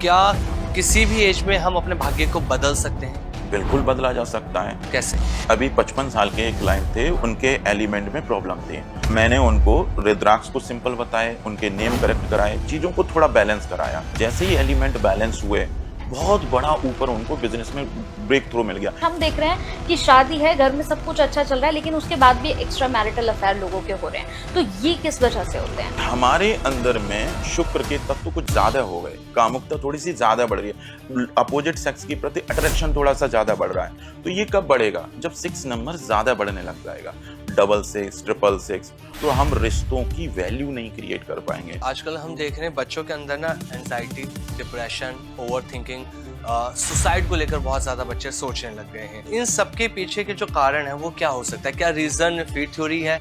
क्या किसी भी एज में हम अपने भाग्य को बदल सकते हैं? बिल्कुल बदला जा सकता है। कैसे? अभी 55 साल के एक क्लाइंट थे, उनके एलिमेंट में प्रॉब्लम थी। मैंने उनको रुद्राक्ष को सिंपल बताए, उनके नेम करेक्ट कराए, चीजों को थोड़ा बैलेंस कराया। जैसे ही एलिमेंट बैलेंस हुए, बहुत बड़ा ऊपर उनको बिजनेस में ब्रेक थ्रू मिल गया। हम देख रहे हैं कि शादी है, घर में सब कुछ अच्छा चल रहा है, लेकिन उसके बाद भी एक्स्ट्रा मैरिटल अफेयर लोगों के हो रहे हैं। तो ये किस वजह से होते हैं? हमारे अंदर में शुक्र के तत्व कुछ ज्यादा हो गए, कामुकता थोड़ी सी ज्यादा बढ़ रही है, अपोजिट सेक्स के प्रति अट्रैक्शन थोड़ा सा ज्यादा बढ़ रहा है। तो ये कब बढ़ेगा? जब 6 नंबर ज्यादा बढ़ने लग जाएगा, 666, 666, तो हम रिश्तों की वैल्यू नहीं क्रिएट कर पाएंगे। आजकल हम देख रहे हैं बच्चों के अंदर ना anxiety, depression, over thinking, suicide को लेकर बहुत ज्यादा बच्चे सोचने लग गए हैं। इन सब के पीछे के जो कारण है वो क्या हो सकता है? क्या रीजन फीट थ्योरी है?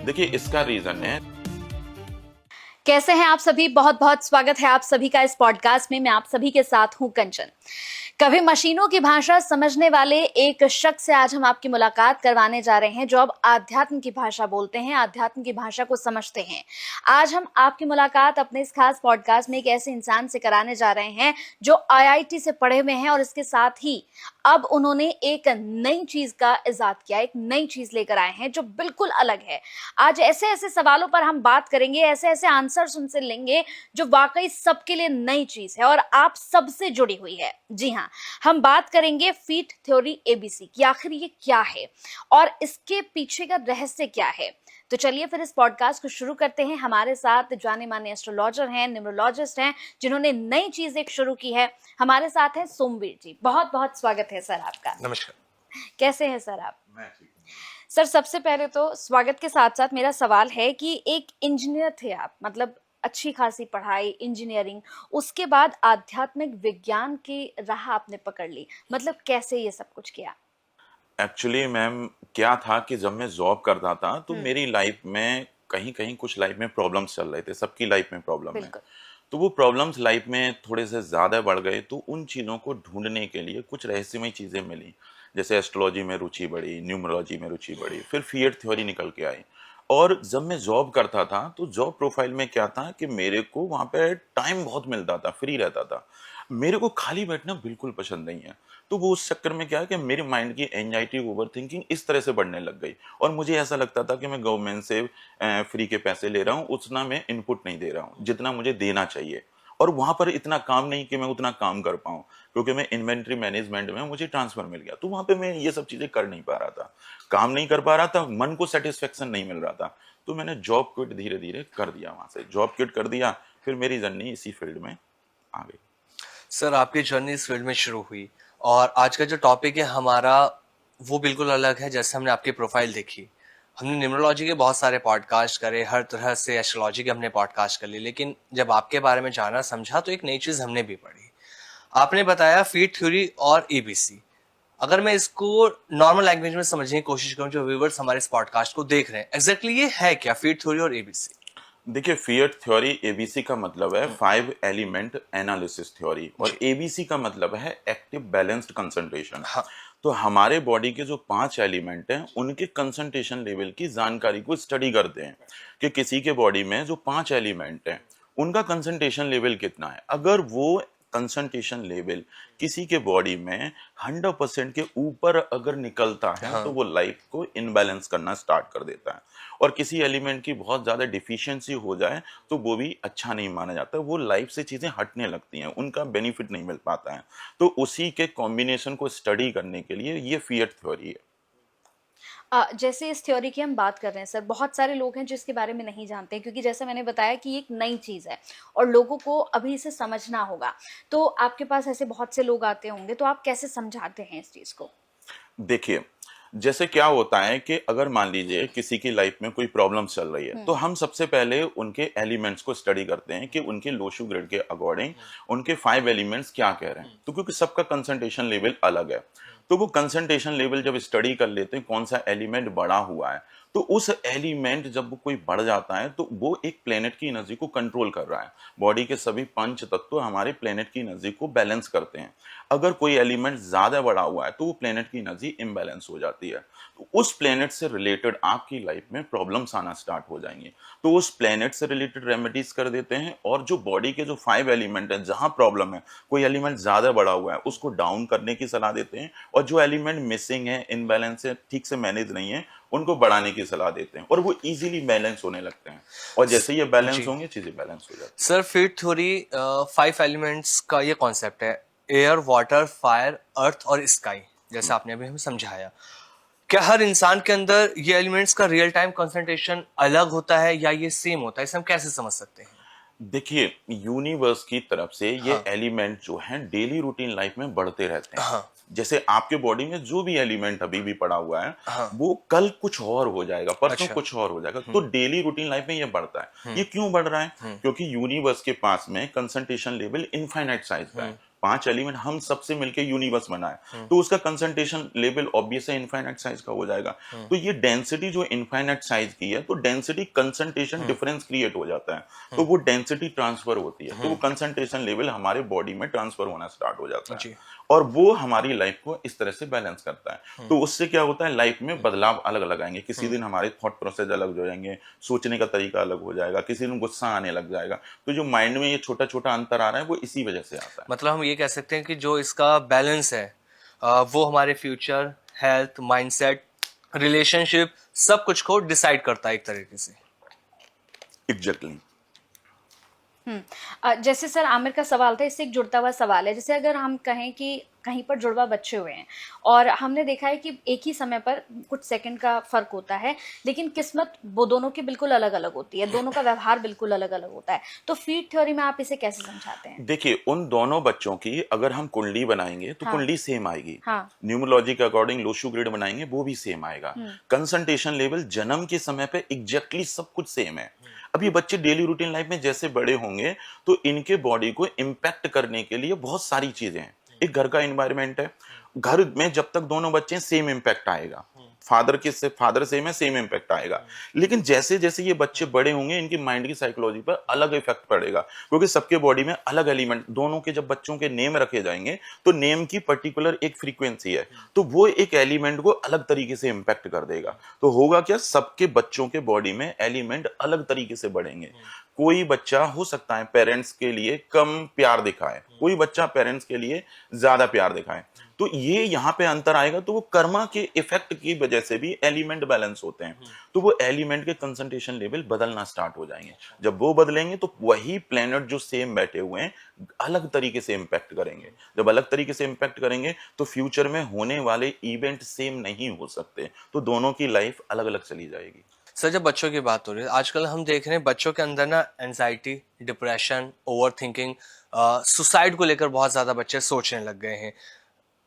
देखिए, इसका रीजन है, कैसे हैं आप सभी? बहुत बहुत स्वागत है आप सभी का इस पॉडकास्ट में। मैं आप सभी के साथ हूं कंचन। कभी मशीनों की भाषा समझने वाले एक शख्स से आज हम आपकी मुलाकात करवाने जा रहे हैं, जो अब आध्यात्म की भाषा बोलते हैं, आध्यात्म की भाषा को समझते हैं। आज हम आपकी मुलाकात अपने इस खास पॉडकास्ट में एक ऐसे इंसान से कराने जा रहे हैं जो IIT से पढ़े हुए हैं और इसके साथ ही अब उन्होंने एक नई चीज का इजाद किया, एक नई चीज लेकर आए हैं जो बिल्कुल अलग है। आज ऐसे ऐसे सवालों पर हम बात करेंगे, ऐसे ऐसे आंसर्स उनसे लेंगे जो वाकई सबके लिए नई चीज है और आप सबसे जुड़ी हुई है। जी हाँ, हम बात करेंगे फीट थ्योरी ABC की। आखिर ये क्या है और इसके पीछे का रहस्य क्या है? तो चलिए फिर इस पॉडकास्ट को शुरू करते हैं। हमारे साथ जाने माने एस्ट्रोलॉजर हैं, न्यूमरोलॉजिस्ट हैं, जिन्होंने नई चीज एक शुरू की है। हमारे साथ हैं सोमवीर जी। बहुत बहुत स्वागत है सर आपका। नमस्कार। कैसे हैं सर आप? मैं ठीक हूं। सर, सबसे पहले तो स्वागत के साथ साथ मेरा सवाल है कि एक इंजीनियर थे आप, मतलब अच्छी खासी पढ़ाई, इंजीनियरिंग, उसके बाद आध्यात्मिक विज्ञान की राह आपने पकड़ ली, मतलब कैसे ये सब कुछ किया? एक्चुअली मैम, क्या था कि जब मैं जॉब करता था तो मेरी लाइफ में कहीं कहीं कुछ लाइफ में प्रॉब्लम्स चल रहे थे, सबकी लाइफ में प्रॉब्लम है। बिल्कुल। तो वो प्रॉब्लम्स लाइफ में थोड़े से ज़्यादा बढ़ गए, तो उन चीज़ों को ढूंढने के लिए कुछ रहस्यमय चीज़ें मिली। जैसे एस्ट्रोलॉजी में रुचि बढ़ी, न्यूमरोलॉजी में रुचि बढ़ी, फिर फिएट थ्योरी निकल के आई। और जब मैं जॉब करता था तो जॉब प्रोफाइल में क्या था कि मेरे को वहाँ पे टाइम बहुत मिलता था, फ्री रहता था। मेरे को खाली बैठना बिल्कुल पसंद नहीं है। तो वो उस चक्कर में क्या है कि मेरे माइंड की एंजाइटी, ओवर थिंकिंग इस तरह से बढ़ने लग गई, और मुझे ऐसा लगता था कि मैं गवर्नमेंट से फ्री के पैसे ले रहा हूँ, उतना मैं इनपुट नहीं दे रहा हूँ जितना मुझे देना चाहिए। और वहां पर इतना काम नहीं कि मैं उतना काम कर पाऊँ, क्योंकि मैं इन्वेंट्री मैनेजमेंट में मुझे ट्रांसफर मिल गया, तो वहां पे मैं ये सब चीजें कर नहीं पा रहा था, काम नहीं कर पा रहा था, मन को सेटिस्फेक्शन नहीं मिल रहा था। तो मैंने जॉब क्विट धीरे धीरे कर दिया, वहां से जॉब क्विट कर दिया। फिर मेरी जर्नी इसी फील्ड में आ गई। सर, आपकी जर्नी इस फील्ड में शुरू हुई और आज का जो टॉपिक है हमारा वो बिल्कुल अलग है। जैसे हमने आपकी प्रोफाइल देखी, हमने न्यूमरोलॉजी के बहुत सारे पॉडकास्ट करे, हर तरह से एस्ट्रोलॉजी के हमने पॉडकास्ट कर लिए, लेकिन जब आपके बारे में जाना समझा तो एक नई चीज़ हमने भी पढ़ी। आपने बताया फीट थ्योरी और ABC। अगर मैं इसको नॉर्मल लैंग्वेज में समझने की कोशिश करूं, जो व्यूअर्स हमारे इस पॉडकास्ट को देख रहे हैं, एग्जैक्टली ये है क्या फीट थ्योरी और ABC? देखिए, फिएट थ्योरी ABC का मतलब है 5 एलिमेंट एनालिसिस थ्योरी, और ABC का मतलब है एक्टिव बैलेंस्ड कंसंट्रेशन। हाँ। तो हमारे बॉडी के जो 5 एलिमेंट हैं, उनके कंसंट्रेशन लेवल की जानकारी को स्टडी करते हैं कि किसी के बॉडी में जो 5 एलिमेंट हैं उनका कंसंट्रेशन लेवल कितना है। अगर वो कंसंट्रेशन लेवल किसी के बॉडी में 100% के ऊपर अगर निकलता है, हाँ। तो वो लाइफ को इनबैलेंस करना स्टार्ट कर देता है। और किसी एलिमेंट की बहुत ज्यादा डिफिशियंसी हो जाए तो वो भी अच्छा नहीं माना जाता, वो लाइफ से चीजें हटने लगती हैं, उनका बेनिफिट नहीं मिल पाता है। तो उसी के कॉम्बिनेशन को स्टडी करने के लिए ये फिएट थ्योरी है। जैसे इस थ्योरी की हम बात कर रहे हैं सर, बहुत सारे लोग हैं जिसके बारे में नहीं जानते, क्योंकि जैसे मैंने बताया कि एक नई चीज़ है और लोगों को अभी इसे समझना होगा। तो आपके पास ऐसे बहुत से लोग आते होंगे, तो आप कैसे समझाते हैं इस चीज़ को? देखिए, जैसे क्या होता है कि अगर मान लीजिए किसी की लाइफ में कोई प्रॉब्लम चल रही है, तो हम सबसे पहले उनके एलिमेंट्स को स्टडी करते हैं कि उनके लोशु ग्रिड के अकॉर्डिंग उनके 5 एलिमेंट्स क्या कह रहे हैं। तो क्योंकि सबका कंसंट्रेशन लेवल अलग है, तो वो कंसंट्रेशन लेवल जब स्टडी कर लेते हैं कौन सा एलिमेंट बड़ा हुआ है, तो उस एलिमेंट जब कोई बढ़ जाता है तो वो एक प्लेनेट की एनर्जी को कंट्रोल कर रहा है। बॉडी के सभी पंच तत्व हमारे प्लेनेट की एनर्जी को बैलेंस करते हैं। अगर कोई एलिमेंट ज्यादा बढ़ा हुआ है तो वो प्लेनेट की एनर्जी इम्बैलेंस हो जाती है। तो उस प्लेनेट से रिलेटेड आपकी लाइफ में प्रॉब्लम्स आना स्टार्ट हो जाएंगे। तो उस प्लेनेट से रिलेटेड रेमेडीज कर देते हैं, और जो बॉडी के जो 5 एलिमेंट है जहां प्रॉब्लम है, कोई एलिमेंट ज्यादा बढ़ा हुआ है उसको डाउन करने की सलाह देते हैं, और जो एलिमेंट मिसिंग है, इनबैलेंस है, ठीक से मैनेज नहीं है, उनको बढ़ाने की सलाह देते हैं, और वो इजीली बैलेंस होने लगते हैं। और जैसे ये बैलेंस जी होंगे चीजें बैलेंस हो जाती सर, फील्ड थ्योरी 5 एलिमेंट्स का ये कॉन्सेप्ट है, एयर, वाटर, फायर, अर्थ और स्काई, जैसे आपने अभी हमें समझाया। क्या हर इंसान के अंदर ये एलिमेंट्स का रियल टाइम कंसंट्रेशन अलग होता है या ये सेम होता है, इसे हम कैसे समझ सकते हैं? है। देखिए, यूनिवर्स की तरफ से ये हाँ एलिमेंट जो हैं डेली रूटीन लाइफ में बढ़ते रहते हैं। हाँ जैसे आपके बॉडी में जो भी एलिमेंट अभी भी पड़ा हुआ है, हाँ। वो कल कुछ और हो जाएगा, परसों अच्छा। कुछ और हो जाएगा। तो डेली रूटीन लाइफ में ये बढ़ता है। ये क्यों बढ़ रहा है? क्योंकि यूनिवर्स के पास में कंसंट्रेशन लेवल इनफाइनाइट साइज का है। 5 एलिमेंट हम सबसे मिलके यूनिवर्स बना है, तो उसका कंसंट्रेशन लेवल ऑब्वियस है इनफाइनाइट साइज का हो जाएगा। तो ये डेंसिटी जो इनफाइनाइट साइज की है, तो डेंसिटी कंसंट्रेशन डिफरेंस क्रिएट हो जाता है, तो वो डेंसिटी ट्रांसफर होती है, तो वो कंसंट्रेशन लेवल हमारे बॉडी में ट्रांसफर होना स्टार्ट हो जाता जी। है, और वो हमारी लाइफ को इस तरह से बैलेंस करता है। तो उससे क्या होता है, लाइफ में बदलाव अलग अलग आएंगे। किसी दिन हमारे थॉट प्रोसेस अलग हो जाएंगे, सोचने का तरीका अलग हो जाएगा, किसी दिन गुस्सा आने लग जाएगा। तो जो माइंड में ये छोटा छोटा अंतर आ रहा है, वो इसी वजह से आता है। मतलब हम ये कह सकते हैं कि जो इसका बैलेंस है वो हमारे फ्यूचर, हेल्थ, माइंडसेट, रिलेशनशिप, सब कुछ को डिसाइड करता है एक तरीके से। एग्जैक्टली। जैसे सर आमिर का सवाल था, इससे एक जुड़ता हुआ सवाल है। जैसे अगर हम कहें कि कहीं पर जुड़वा बच्चे हुए हैं और हमने देखा है कि एक ही समय पर कुछ सेकंड का फर्क होता है, लेकिन किस्मत वो दोनों की बिल्कुल अलग अलग होती है, दोनों का व्यवहार बिल्कुल अलग अलग होता है। तो फीड थ्योरी में आप इसे कैसे समझाते हैं? देखिए, उन दोनों बच्चों की अगर हम कुंडली बनाएंगे तो हाँ। कुंडली सेम आएगी। हाँ। न्यूमरोलॉजी के अकॉर्डिंग लोशू ग्रिड बनाएंगे, वो भी सेम आएगा। कंसंट्रेशन लेवल जन्म के समय पे एग्जैक्टली सब कुछ सेम है। अब ये बच्चे डेली रूटीन लाइफ में जैसे बड़े होंगे, तो इनके बॉडी को इम्पैक्ट करने के लिए बहुत सारी चीजें हैं। एक घर का एनवायरनमेंट है, घर में जब तक दोनों बच्चे सेम इम्पैक्ट आएगा। फादर सेम है, सेम इम्पैक्ट आएगा। लेकिन जैसे जैसे ये बच्चे बड़े होंगे, इनकी माइंड की साइकोलॉजी पर अलग इफेक्ट पड़ेगा, क्योंकि सबके बॉडी में अलग एलिमेंट, दोनों के जब बच्चों के नेम रखे जाएंगे तो नेम की पर्टिकुलर एक फ्रीक्वेंसी है, तो वो एक एलिमेंट को अलग तरीके से इम्पैक्ट कर देगा। तो होगा क्या, सबके बच्चों के बॉडी में एलिमेंट अलग तरीके से बढ़ेंगे। कोई बच्चा हो सकता है पेरेंट्स के लिए कम प्यार दिखाए, कोई बच्चा पेरेंट्स के लिए ज्यादा प्यार दिखाए। तो ये यहाँ पे अंतर आएगा, तो वो कर्मा के इफेक्ट की वजह से भी एलिमेंट बैलेंस होते हैं, तो वो एलिमेंट के कंसंट्रेशन लेवल बदलना स्टार्ट हो जाएंगे। जब वो बदलेंगे तो वही प्लेनेट जो सेम बैठे हुए हैं अलग तरीके से इम्पैक्ट करेंगे। जब अलग तरीके से इम्पैक्ट करेंगे तो फ्यूचर में होने वाले इवेंट सेम नहीं हो सकते, तो दोनों की लाइफ अलग अलग चली जाएगी। सर, जब बच्चों की बात हो रही है, आजकल हम देख रहे हैं बच्चों के अंदर ना anxiety, depression, over thinking, suicide को लेकर बहुत ज्यादा बच्चे सोचने लग गए हैं।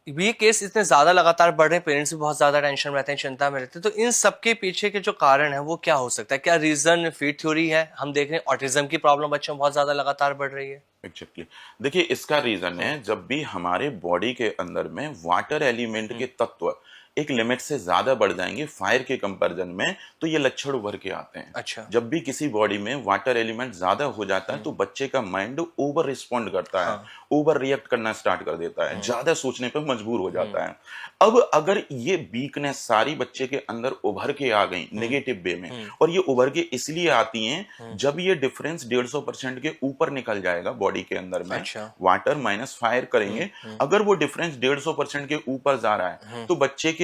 ये केस इतने ज्यादा लगातार बढ़ रहे हैं, पेरेंट्स भी बहुत ज्यादा टेंशन में रहते हैं, चिंता में रहते हैं। तो इन सब के पीछे के जो कारण है वो क्या हो सकता है? क्या रीजन फीड थ्योरी है? हम देख रहे हैं ऑटिज्म की प्रॉब्लम बच्चों में बहुत ज्यादा लगातार बढ़ रही है। एग्जैक्टली। देखिए, इसका रीजन है, जब भी हमारे बॉडी के अंदर में वाटर एलिमेंट के तत्व एक लिमिट से ज्यादा बढ़ जाएंगे फायर के कंपैरिजन में, तो ये लक्षण उभर के आते हैं। अच्छा। जब भी किसी बॉडी में वाटर एलिमेंट ज्यादा हो जाता है तो बच्चे का माइंड ओवर रिस्पॉन्ड करता है, ओवर रिएक्ट करना स्टार्ट कर देता है, ज्यादा सोचने पर मजबूर हो जाता है। अब अगर ये वीकनेस सारी बच्चे के अंदर उभर के आ गई नेगेटिव वे में, और ये उभर के इसलिए आती हैं जब ये डिफरेंस 150% के ऊपर निकल जाएगा बॉडी के अंदर में। अच्छा। वाटर माइनस फायर करेंगे, अगर वो डिफरेंस 150% के ऊपर जा रहा है तो बच्चे के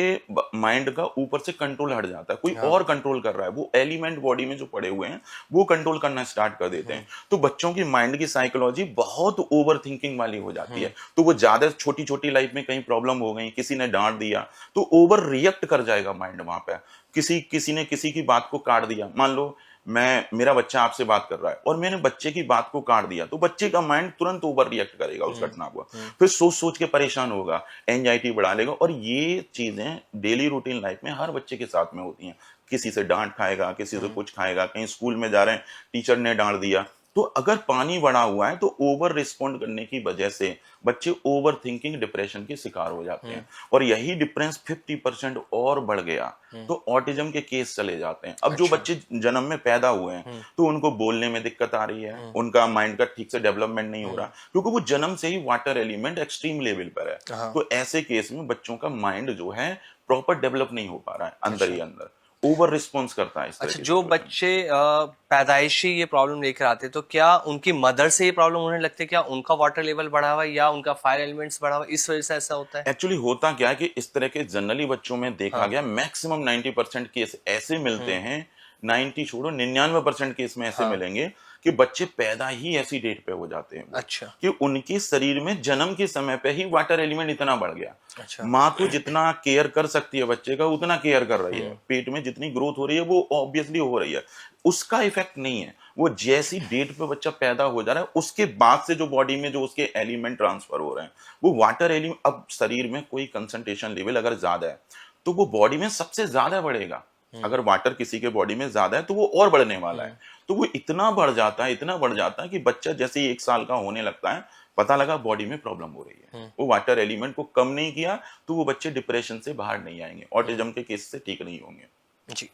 माइंड का ऊपर से कंट्रोल हट जाता है, कोई और कंट्रोल कर रहा है। वो एलिमेंट बॉडी में जो पड़े हुए हैं वो कंट्रोल करना स्टार्ट कर देते हैं। तो बच्चों की माइंड की साइकोलॉजी बहुत ओवर थिंकिंग वाली हो जाती है, तो वो ज्यादा छोटी छोटी लाइफ में कहीं प्रॉब्लम हो गई, किसी ने डांट दिया तो ओवर रिएक्ट कर जाएगा माइंड वहां पे। किसी ने किसी की बात को काट दिया, मान लो मेरा बच्चा आपसे बात कर रहा है और मैंने बच्चे की बात को काट दिया, तो बच्चे का माइंड तुरंत ओवर रिएक्ट करेगा उस घटना को, फिर सोच सोच के परेशान होगा, एंजाइटी बढ़ा लेगा। और ये चीजें डेली रूटीन लाइफ में हर बच्चे के साथ में होती हैं। किसी से डांट खाएगा, किसी से कुछ खाएगा, कहीं स्कूल में जा रहे हैं टीचर ने डांट दिया, तो अगर पानी बढ़ा हुआ है तो ओवर रिस्पॉन्ड करने की वजह से बच्चे ओवर थिंकिंग डिप्रेशन के शिकार हो जाते हैं, और यही डिफरेंस 50% और बढ़ गया तो ऑटिज्म के केस चले जाते हैं। अब जो अच्छा। बच्चे जन्म में पैदा हुए हैं तो उनको बोलने में दिक्कत आ रही है, उनका माइंड का ठीक से डेवलपमेंट नहीं हो रहा, क्योंकि वो जन्म से ही वाटर एलिमेंट एक्सट्रीम लेवल पर है। हाँ। तो ऐसे केस में बच्चों का माइंड जो है प्रॉपर डेवलप नहीं हो पा रहा है, अंदर ही अंदर ओवर रिस्पॉन्स करता है इस तरह अच्छा, की जो situation में। बच्चे पैदाइशी ये प्रॉब्लम लेकर आते हैं, तो क्या उनकी मदर से ये प्रॉब्लम होने लगती है? क्या उनका वाटर लेवल बढ़ा हुआ है या उनका फायर एलिमेंट्स बढ़ा हुआ है, इस वजह से ऐसा होता है? एक्चुअली होता क्या है कि इस तरह के जनरली बच्चों में देखा हाँ। गया मैक्सिमम 90% केस ऐसे मिलते हैं, 90 छोड़ो 99% केस में ऐसे हाँ। मिलेंगे कि बच्चे पैदा ही ऐसी डेट पे हो जाते हैं अच्छा। कि उनके शरीर में जन्म के समय पे ही वाटर एलिमेंट इतना बढ़ गया। अच्छा। माँ तो जितना केयर कर सकती है बच्चे का उतना केयर कर रही है, पेट में जितनी ग्रोथ हो रही है वो ऑब्वियसली हो रही है, उसका इफेक्ट नहीं है। वो जैसी डेट पे बच्चा पैदा हो जा रहा है उसके बाद से जो बॉडी में जो उसके एलिमेंट ट्रांसफर हो रहे हैं वो वाटर एलिमेंट, अब शरीर में कोई कंसंट्रेशन लेवल अगर ज्यादा है तो वो बॉडी में सबसे ज्यादा बढ़ेगा। अगर वाटर किसी के बॉडी में ज्यादा है तो वो और बढ़ने वाला है, तो वो इतना बढ़ जाता है, इतना बढ़ जाता है कि बच्चा जैसे ही 1 साल का होने लगता है पता लगा बॉडी में प्रॉब्लम हो रही है। वो वाटर एलिमेंट को कम नहीं किया तो वो बच्चे डिप्रेशन से बाहर नहीं आएंगे, ऑटिज्म के केस से ठीक नहीं होंगे। जी।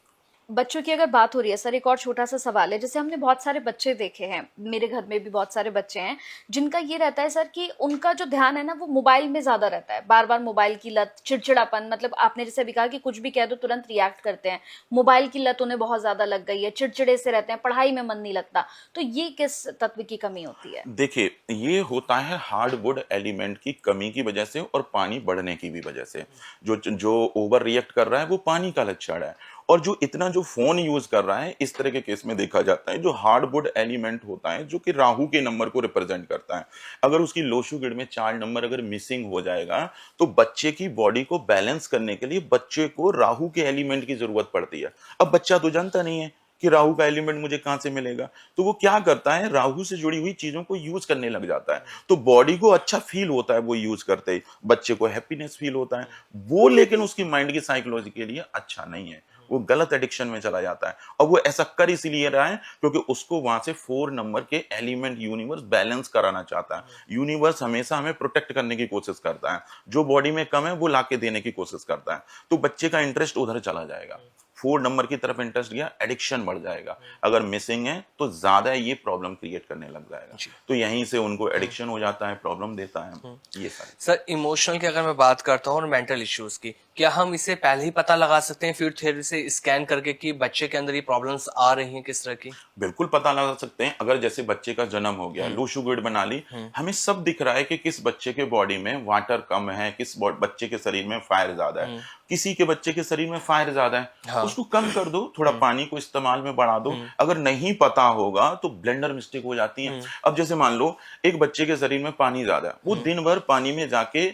बच्चों की अगर बात हो रही है सर, एक और छोटा सा सवाल है। जैसे हमने बहुत सारे बच्चे देखे हैं, मेरे घर में भी बहुत सारे बच्चे हैं जिनका ये रहता है सर कि उनका जो ध्यान है ना वो मोबाइल में ज्यादा रहता है, बार बार मोबाइल की लत, चिड़चिड़ापन, मतलब आपने जैसे अभी कहा कि कुछ भी कह दो तुरंत रिएक्ट करते हैं, मोबाइल की लत उन्हें बहुत ज्यादा लग गई है, चिड़चिड़े से रहते हैं, पढ़ाई में मन नहीं लगता। तो ये किस तत्व की कमी होती है? देखिए, ये होता है हार्डवुड एलिमेंट की कमी की वजह से और पानी बढ़ने की भी वजह से। जो जो ओवर रिएक्ट कर रहा है वो पानी का लक्षण है, और जो इतना जो फोन यूज कर रहा है इस तरह के केस में देखा जाता है जो हार्डवुड एलिमेंट होता है जो कि राहु के नंबर को रिप्रेजेंट करता है। अगर उसकी लोशुगिड में 4 नंबर अगर मिसिंग हो जाएगा तो बच्चे की बॉडी को बैलेंस करने के लिए बच्चे को राहु के एलिमेंट की जरूरत पड़ती है। अब बच्चा तो जानता नहीं है कि राहु का एलिमेंट मुझे कहां से मिलेगा, तो वो क्या करता है, राहु से जुड़ी हुई चीजों को यूज करने लग जाता है। तो बॉडी को अच्छा फील होता है वो यूज करते ही, बच्चे को हैप्पीनेस फील होता है वो, लेकिन उसकी माइंड की साइकोलॉजी के लिए अच्छा नहीं है, वो गलत एडिक्शन में चला जाता है। और वो ऐसा कर इसीलिए रहा है क्योंकि उसको वहां से 4 नंबर के एलिमेंट यूनिवर्स बैलेंस कराना चाहता है। यूनिवर्स हमेशा हमें प्रोटेक्ट करने की कोशिश करता है, जो बॉडी में कम है वो लाके देने की कोशिश करता है, तो बच्चे का इंटरेस्ट उधर चला जाएगा, 4 नंबर की तरफ इंटरेस्ट गया, एडिक्शन बढ़ जाएगा। अगर मिसिंग है तो ज्यादा ये प्रॉब्लम क्रिएट करने लग जाएगा, तो यहीं से उनको एडिक्शन हो जाता है, प्रॉब्लम देता है ये सारी। सर, इमोशनल की अगर मैं बात करता हूँ और मेंटल इश्यूज की, क्या हम इसे पहले ही पता लगा सकते हैं फील्ड थ्योरी से स्कैन करके कि बच्चे के अंदर ये प्रॉब्लम्स आ रही हैं किस तरह की? बिल्कुल पता लगा सकते हैं। अगर जैसे बच्चे का जन्म हो गया, लो शुगर बना ली, हमें सब दिख रहा है कि किस बच्चे के बॉडी में वाटर कम है, किस बच्चे के शरीर में फायर ज्यादा है, किसी के बच्चे के शरीर में फायर ज्यादा है, हाँ। उसको कम कर दो, थोड़ा पानी को इस्तेमाल में बढ़ा दो। अगर नहीं पता होगा तो ब्लेंडर मिस्टेक हो जाती है। अब जैसे मान लो एक बच्चे के शरीर में पानी ज्यादा है, वो दिन भर पानी में जाके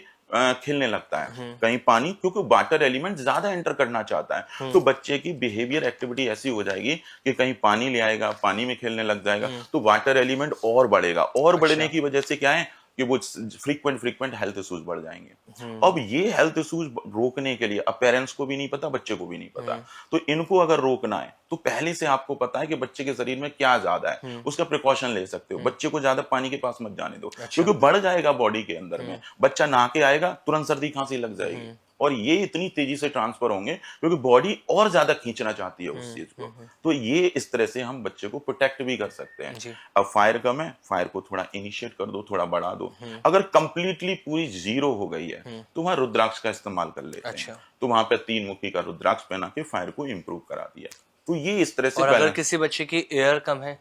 खेलने लगता है, कहीं पानी, क्योंकि वाटर एलिमेंट ज्यादा एंटर करना चाहता है, तो बच्चे की बिहेवियर एक्टिविटी ऐसी हो जाएगी कि कहीं पानी ले आएगा, पानी में खेलने लग जाएगा, तो वाटर एलिमेंट और बढ़ेगा, और बढ़ने की वजह से क्या है कि वो फ्रीक्वेंट हेल्थ इश्यूज बढ़ जाएंगे। अब ये हेल्थ इश्यूज रोकने के लिए अब पेरेंट्स को भी नहीं पता, बच्चे को भी नहीं पता, तो इनको अगर रोकना है तो पहले से आपको पता है कि बच्चे के शरीर में क्या ज्यादा है, उसका प्रिकॉशन ले सकते हो। बच्चे को ज्यादा पानी के पास मत जाने दो, क्योंकि बढ़ जाएगा बॉडी के अंदर में, बच्चा नहा के आएगा तुरंत सर्दी खांसी लग जाएगी, और ये इतनी तेजी से ट्रांसफर होंगे क्योंकि बॉडी और ज्यादा खींचना चाहती है उस चीज को। तो ये इस तरह से हम बच्चे को प्रोटेक्ट भी कर सकते हैं। अब फायर कम है, फायर को थोड़ा इनिशिएट कर दो, थोड़ा बढ़ा दो। अगर कंप्लीटली पूरी जीरो हो गई है तो वहां रुद्राक्ष का इस्तेमाल कर लेते हैं, तो वहां पे 3 मुखी का रुद्राक्ष पहना के फायर को इंप्रूव करा दिया। तो ये इस तरह से। और अगर किसी बच्चे की एयर कम है,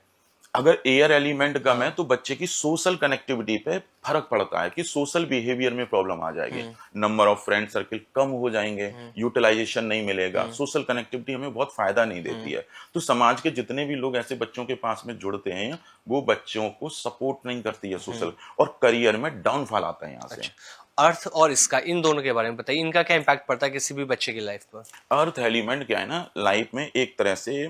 अगर एयर एलिमेंट कम है तो बच्चे की सोशल कनेक्टिविटी पे फर्क पड़ता है कि सोशल बिहेवियर में प्रॉब्लम आ जाएगी, नंबर ऑफ फ्रेंड सर्किल कम हो जाएंगे, यूटिलाइजेशन नहीं मिलेगा, सोशल कनेक्टिविटी हमें बहुत फायदा नहीं देती है। तो समाज के जितने भी लोग ऐसे बच्चों के पास में जुड़ते हैं वो बच्चों को सपोर्ट नहीं करती है सोशल, और करियर में डाउनफॉल आता है यहाँ से। अर्थ और इसका, इन दोनों के बारे में बताइए, इनका क्या इम्पैक्ट पड़ता है किसी भी बच्चे की लाइफ पर? अर्थ एलिमेंट क्या है ना, लाइफ में एक तरह से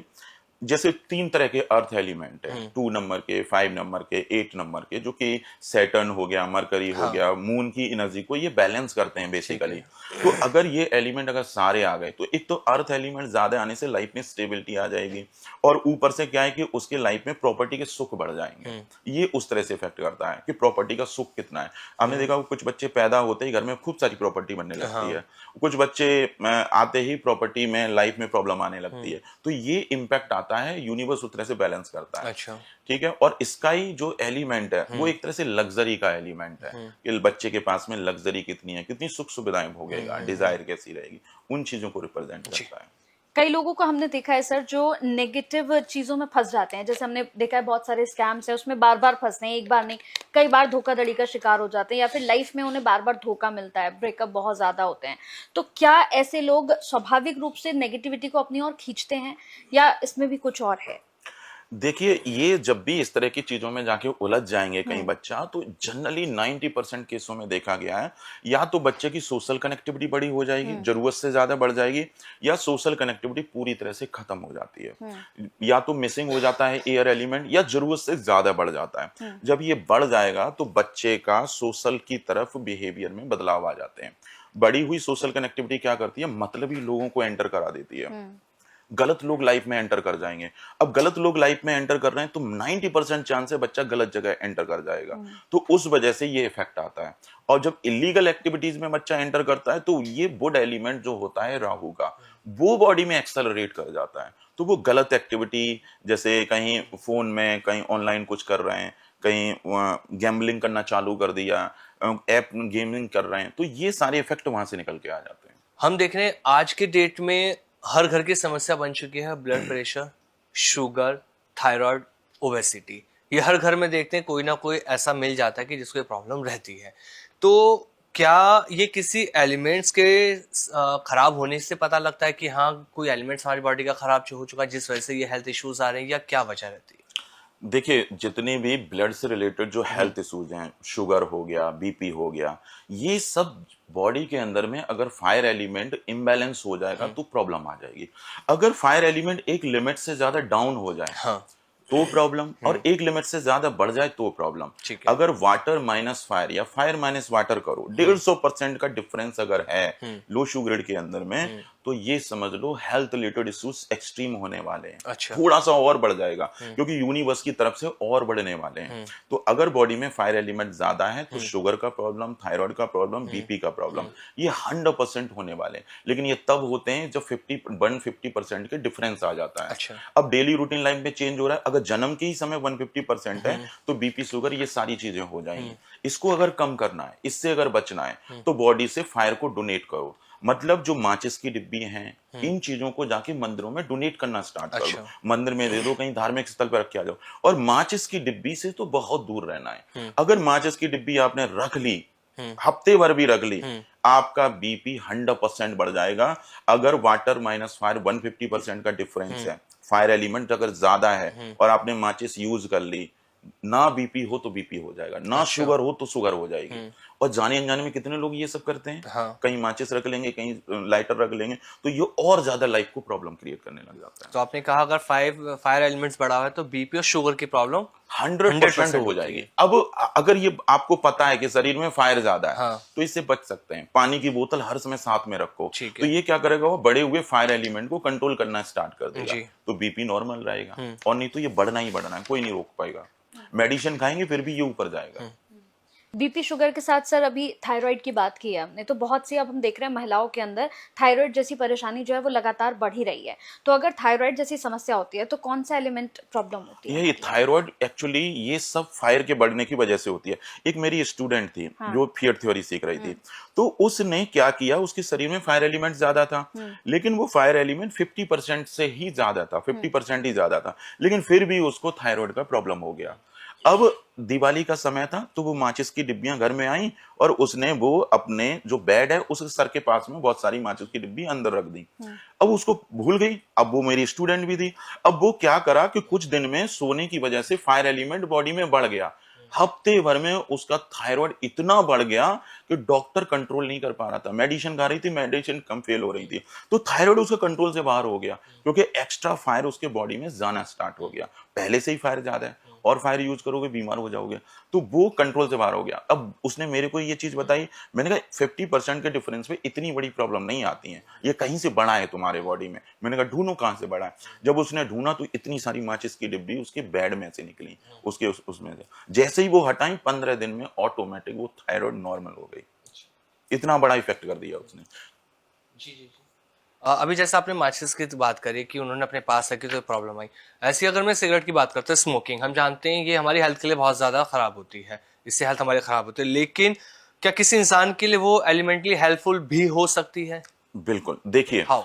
जैसे 3 तरह के अर्थ एलिमेंट है, 2 नंबर के, 5 नंबर के, 8 नंबर के, जो कि सैटर्न हो गया, मरकरी हो हाँ। गया, मून की एनर्जी को ये बैलेंस करते हैं ठीक बेसिकली। है। तो अगर ये एलिमेंट अगर सारे आ गए तो एक तो अर्थ एलिमेंट ज्यादा आने से लाइफ में स्टेबिलिटी आ जाएगी, और ऊपर से क्या है कि उसके लाइफ में प्रॉपर्टी के सुख बढ़ जाएंगे। ये उस तरह से इफेक्ट करता है कि प्रॉपर्टी का सुख कितना है। हमने देखा कुछ बच्चे पैदा होते ही घर में खूब सारी प्रॉपर्टी बनने लगती है, कुछ बच्चे आते ही प्रॉपर्टी में लाइफ में प्रॉब्लम आने लगती है। तो ये इम्पैक्ट आता है, यूनिवर्स उस तरह से बैलेंस करता है। अच्छा। ठीक है। और स्काई जो एलिमेंट है वो एक तरह से लग्जरी का एलिमेंट है कि बच्चे के पास में लग्जरी कितनी है, कितनी सुख सुविधाएं भोगेगा, डिजायर कैसी रहेगी, उन चीजों को रिप्रेजेंट करता है। कई लोगों को हमने देखा है सर जो नेगेटिव चीजों में फंस जाते हैं, जैसे हमने देखा है बहुत सारे स्कैम्स है उसमें बार बार फंसते हैं, एक बार नहीं कई बार धोखाधड़ी का शिकार हो जाते हैं, या फिर लाइफ में उन्हें बार बार धोखा मिलता है, ब्रेकअप बहुत ज्यादा होते हैं। तो क्या ऐसे लोग स्वाभाविक रूप से नेगेटिविटी को अपनी ओर खींचते हैं, या इसमें भी कुछ और है? देखिए, ये जब भी इस तरह की चीजों में जाके उलझ जाएंगे कई बच्चा, तो जनरली 90% केसों में देखा गया है, या तो बच्चे की सोशल कनेक्टिविटी बड़ी हो जाएगी, जरूरत से ज्यादा बढ़ जाएगी, या सोशल कनेक्टिविटी पूरी तरह से खत्म हो जाती है, या तो मिसिंग हो जाता है एयर एलिमेंट, या जरूरत से ज्यादा बढ़ जाता है। जब ये बढ़ जाएगा तो बच्चे का सोशल की तरफ बिहेवियर में बदलाव आ जाते हैं। बढ़ी हुई सोशल कनेक्टिविटी क्या करती है, मतलबी लोगों को एंटर करा देती है, गलत लोग लाइफ में एंटर कर जाएंगे। अब गलत लोग लाइफ में एंटर कर रहे हैं तो 90% चांस है बच्चा गलत जगह एंटर कर जाएगा, तो उस वजह से ये इफेक्ट आता है। और जब इलीगल एक्टिविटीज में बच्चा एंटर करता है तो ये वुड एलिमेंट जो होता है राहु का, वो बॉडी में एक्सेलरेट कर जाता है, तो वो गलत एक्टिविटी, जैसे कहीं फोन में कहीं ऑनलाइन कुछ कर रहे हैं, कहीं गैम्बलिंग करना चालू कर दिया, ऐप गेमिंग कर रहे हैं, तो ये सारे इफेक्ट वहां से निकल के आ जाते हैं। हम देख रहे हैं आज के डेट में हर घर की समस्या बन चुकी है blood pressure, sugar, thyroid, obesity. ये हर घर में देखते हैं कोई ना कोई ऐसा मिल जाता है कि जिसको ये प्रॉब्लम रहती है। तो क्या ये किसी एलिमेंट्स के खराब होने से पता लगता है कि हाँ कोई एलिमेंट्स हमारी बॉडी का खराब हो चुका है जिस वजह से ये हेल्थ इश्यूज आ रहे हैं, या क्या वजह रहती है? देखिए, जितने भी ब्लड से रिलेटेड जो हेल्थ इश्यूज हैं, शुगर हो गया, बीपी हो गया, ये सब बॉडी के अंदर में अगर फायर एलिमेंट इम्बैलेंस हो जाएगा तो प्रॉब्लम आ जाएगी। अगर फायर एलिमेंट एक लिमिट से ज्यादा डाउन हो जाए हाँ। तो प्रॉब्लम, और एक लिमिट से ज्यादा बढ़ जाए तो प्रॉब्लम। ठीक है। अगर वाटर माइनस फायर या फायर माइनस वाटर करो, 150% का डिफरेंस अगर है लो शुगर के अंदर में, तो ये समझ लो हेल्थ रिलेटेड इश्यूज एक्सट्रीम होने वाले हैं। अच्छा। थोड़ा सा और बढ़ जाएगा क्योंकि यूनिवर्स की तरफ से और बढ़ने वाले हैं। तो अगर बॉडी में फायर एलिमेंट ज्यादा है तो शुगर का प्रॉब्लम, थायराइड का प्रॉब्लम, बीपी का प्रॉब्लम, ये 100% होने वाले हैं। लेकिन ये तब होते हैं जब 150% के डिफरेंस आ जाता है। अच्छा। अब डेली रूटीन लाइफ में चेंज हो रहा है, अगर जन्म के ही समय 150% है तो बीपी, शुगर, ये सारी चीजें हो जाएंगी। इसको अगर कम करना है, इससे अगर बचना है, तो बॉडी से फायर को डोनेट करो। मतलब जो माचिस की डिब्बी हैं, इन चीजों को जाके मंदिरों में डोनेट करना स्टार्ट करो। अच्छा। मंदिर में दे दो, कहीं धार्मिक स्थल पर रख के आ जाओ। और माचिस की डिब्बी से तो बहुत दूर रहना है। अगर माचिस की डिब्बी आपने रख ली, हफ्ते भर भी रख ली, आपका बीपी 100% बढ़ जाएगा। अगर वाटर माइनस फायर 150% का डिफरेंस है, फायर एलिमेंट अगर ज्यादा है और आपने माचिस यूज कर ली, ना बीपी हो तो बीपी हो जाएगा, ना शुगर हो तो शुगर हो जाएगी। और जाने अनजाने में कितने लोग ये सब करते हैं। हाँ। कहीं माचिस रख लेंगे, कहीं लाइटर रख लेंगे, तो ये और ज्यादा लाइफ को प्रॉब्लम क्रिएट करने लग जाता है। तो आपने कहा अगर फायर एलिमेंट्स बढ़ा हुआ है तो बीपी और शुगर की प्रॉब्लम 100% हो जाएगी। अब अगर ये आपको पता है कि शरीर में फायर ज्यादा है, हाँ। तो इससे बच सकते हैं। पानी की बोतल हर समय साथ में रखो, ठीक है। तो ये क्या करेगा, वो बढ़े हुए फायर एलिमेंट को कंट्रोल करना स्टार्ट कर देगा, जी। तो बीपी नॉर्मल रहेगा। और नहीं तो ये बढ़ना ही बढ़ना है, कोई नहीं रोक पाएगा। मेडिसिन खाएंगे फिर भी ये ऊपर जाएगा। बीपी शुगर के साथ सर अभी थायराइड की बात की है हमने, तो बहुत सी अब हम देख रहे हैं महिलाओं के अंदर थायराइड जैसी परेशानी जो है वो लगातार बढ़ ही रही है। तो अगर थायराइड जैसी समस्या होती है तो कौन सा एलिमेंट प्रॉब्लम होती है? ये थायराइड एक्चुअली ये सब फायर के बढ़ने की वजह से होती है। एक मेरी स्टूडेंट थी, हाँ। जो फियर थ्योरी सीख रही थी, तो उसने क्या किया, उसके शरीर में फायर एलिमेंट ज्यादा था, लेकिन वो फायर एलिमेंट 50% से ही ज्यादा था, 50% ही ज्यादा था, लेकिन फिर भी उसको थायराइड का प्रॉब्लम हो गया। अब दिवाली का समय था तो वो माचिस की डिब्बियां घर में आई और उसने वो अपने जो बेड है उस सर के पास में बहुत सारी माचिस की डिब्बी अंदर रख दी। अब उसको भूल गई, अब वो मेरी स्टूडेंट भी थी। अब वो क्या करा कि कुछ दिन में सोने की वजह से फायर एलिमेंट बॉडी में बढ़ गया। हफ्ते भर में उसका थायराइड इतना बढ़ गया कि डॉक्टर कंट्रोल नहीं कर पा रहा था, मेडिसिन खा रही थी, मेडिसिन कम फेल हो रही थी, तो थायराइड उसका कंट्रोल से बाहर हो गया क्योंकि एक्स्ट्रा फायर उसके बॉडी में जाना स्टार्ट हो गया। पहले से ही फायर ज्यादा है और फायर यूज करोगे बीमार हो जाओगे, तो वो कंट्रोल से बाहर हो गया। अब उसने मेरे को ये चीज बताई, मैंने कहा 50% के डिफरेंस पे इतनी बड़ी प्रॉब्लम नहीं आती है, ये कहीं से बड़ा है तुम्हारे बॉडी में। मैंने कहा ढूंढो कहां से बड़ा है। जब उसने ढूंढा तो इतनी सारी माचिस की डिब्बी उसके बेड में से निकली, उसके उसमें से जैसे ही वो हटाई 15 दिन में ऑटोमेटिक वो थायराइड नॉर्मल हो गई। इतना बड़ा इफेक्ट कर दिया उसने। जी जी जी। अभी जैसे आपने माचिस की तो बात करी कि उन्होंने अपने पास रखी तो प्रॉब्लम आई, ऐसी अगर मैं सिगरेट की बात करता हूँ, स्मोकिंग हम जानते हैं ये हमारी हेल्थ के लिए बहुत ज़्यादा ख़राब होती है, इससे हेल्थ हमारी ख़राब होती है, लेकिन क्या किसी इंसान के लिए वो एलिमेंटली हेल्पफुल भी हो सकती है? बिल्कुल। देखिए हाउ?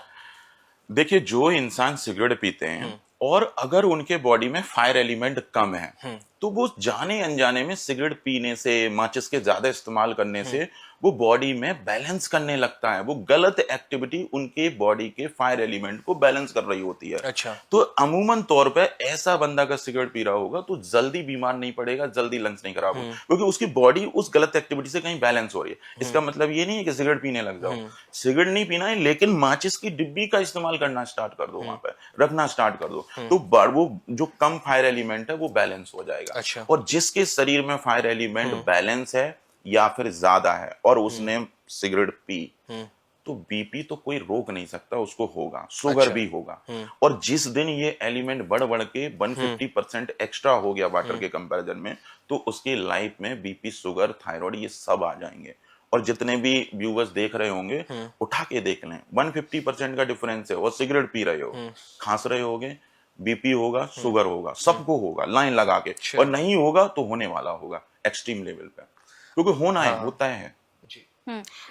देखिए जो इंसान सिगरेट पीते हैं और अगर उनके बॉडी में फायर एलिमेंट कम है तो वो जाने अनजाने में सिगरेट पीने से, माचिस के ज्यादा इस्तेमाल करने से वो बॉडी में बैलेंस करने लगता है। वो गलत एक्टिविटी उनके बॉडी के फायर एलिमेंट को बैलेंस कर रही होती है। अच्छा। तो अमूमन तौर पे ऐसा बंदा अगर सिगरेट पी रहा होगा तो जल्दी बीमार नहीं पड़ेगा, जल्दी लंग्स नहीं खराब होगा, क्योंकि उसकी बॉडी उस गलत एक्टिविटी से कहीं बैलेंस हो रही है। इसका मतलब ये नहीं है कि सिगरेट पीने लग जाओ, सिगरेट नहीं पीना है, लेकिन माचिस की डिब्बी का इस्तेमाल करना स्टार्ट कर दो, वहां पे रखना स्टार्ट कर दो, तो वो जो कम फायर एलिमेंट है वो बैलेंस हो जाएगा। अच्छा। और जिसके शरीर में फायर एलिमेंट बैलेंस है या फिर ज्यादा है और उसने सिगरेट पी, तो बीपी तो कोई रोक नहीं सकता, उसको होगा, शुगर अच्छा। भी होगा। और जिस दिन ये एलिमेंट बढ़ बढ़ के 150% एक्स्ट्रा हो गया वाटर के कंपैरिजन में, तो उसकी लाइफ में बीपी, शुगर, थायराइड ये सब आ जाएंगे। और जितने भी व्यूवर्स देख रहे होंगे उठा के देख लें, 150% का डिफरेंस है और सिगरेट पी रहे हो, खांस रहे होगे, बीपी होगा, शुगर होगा, सबको होगा लाइन लगा के, और नहीं होगा तो होने वाला होगा एक्सट्रीम लेवल पे, क्योंकि होना है, होता है।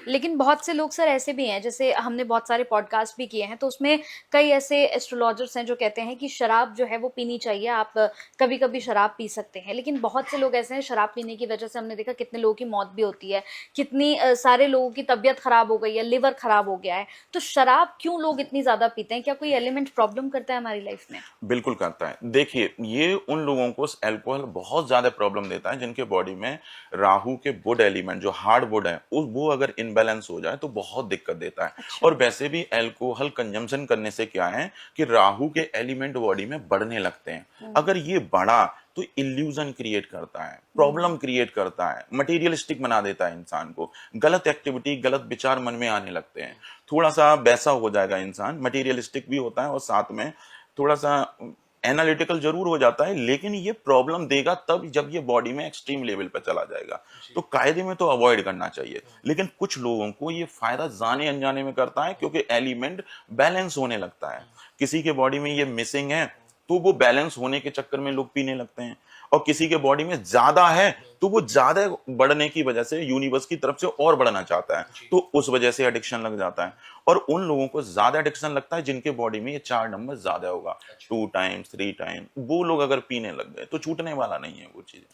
लेकिन बहुत से लोग सर ऐसे भी हैं, जैसे हमने बहुत सारे पॉडकास्ट भी किए हैं, तो उसमें कई ऐसे एस्ट्रोलॉजर्स हैं जो कहते हैं कि शराब जो है वो पीनी चाहिए, आप कभी कभी शराब पी सकते हैं। लेकिन बहुत से लोग ऐसे हैं, शराब पीने की वजह से हमने देखा कितने लोगों की मौत भी होती है, कितनी सारे लोगों की तबीयत खराब हो गई है, लिवर खराब हो गया है। तो शराब क्यों लोग इतनी ज्यादा पीते हैं? क्या कोई एलिमेंट प्रॉब्लम करता है हमारी लाइफ में? बिल्कुल करता है। देखिए ये उन लोगों को अल्कोहल बहुत ज्यादा प्रॉब्लम देता है जिनके बॉडी में राहु के वुड एलिमेंट, जो हार्ड वुड है, वो अगर इनबैलेंस हो जाए तो बहुत दिक्कत देता है। अच्छा। और वैसे भी अल्कोहल कंजम्पशन करने से क्या है कि राहु के एलिमेंट बॉडी में बढ़ने लगते हैं। अगर ये बढ़ा तो इल्यूजन क्रिएट करता है, प्रॉब्लम क्रिएट करता है, मटेरियलिस्टिक बना देता है इंसान को, गलत एक्टिविटी, गलत विचार मन में आने लगते हैं, थोड़ा सा वैसा हो जाएगा इंसान, मटेरियलिस्टिक भी होता है और साथ में थोड़ा सा एनालिटिकल जरूर हो जाता है, लेकिन ये प्रॉब्लम देगा तब जब ये बॉडी में एक्सट्रीम लेवल पर चला जाएगा। तो कायदे में तो अवॉइड करना चाहिए, लेकिन कुछ लोगों को ये फायदा जाने अनजाने में करता है क्योंकि एलिमेंट बैलेंस होने लगता है। किसी के बॉडी में ये मिसिंग है तो वो बैलेंस होने के चक्कर में लोग पीने लगते हैं, और किसी के बॉडी में ज्यादा है तो वो ज्यादा बढ़ने की वजह से यूनिवर्स की तरफ से और बढ़ना चाहता है, तो उस वजह से एडिक्शन लग जाता है। और उन लोगों को ज्यादा एडिक्शन लगता है जिनके बॉडी में ये 4 नंबर ज्यादा होगा, 2 टाइम्स 3 टाइम, वो लोग अगर पीने लग गए तो छूटने वाला नहीं है वो चीजें।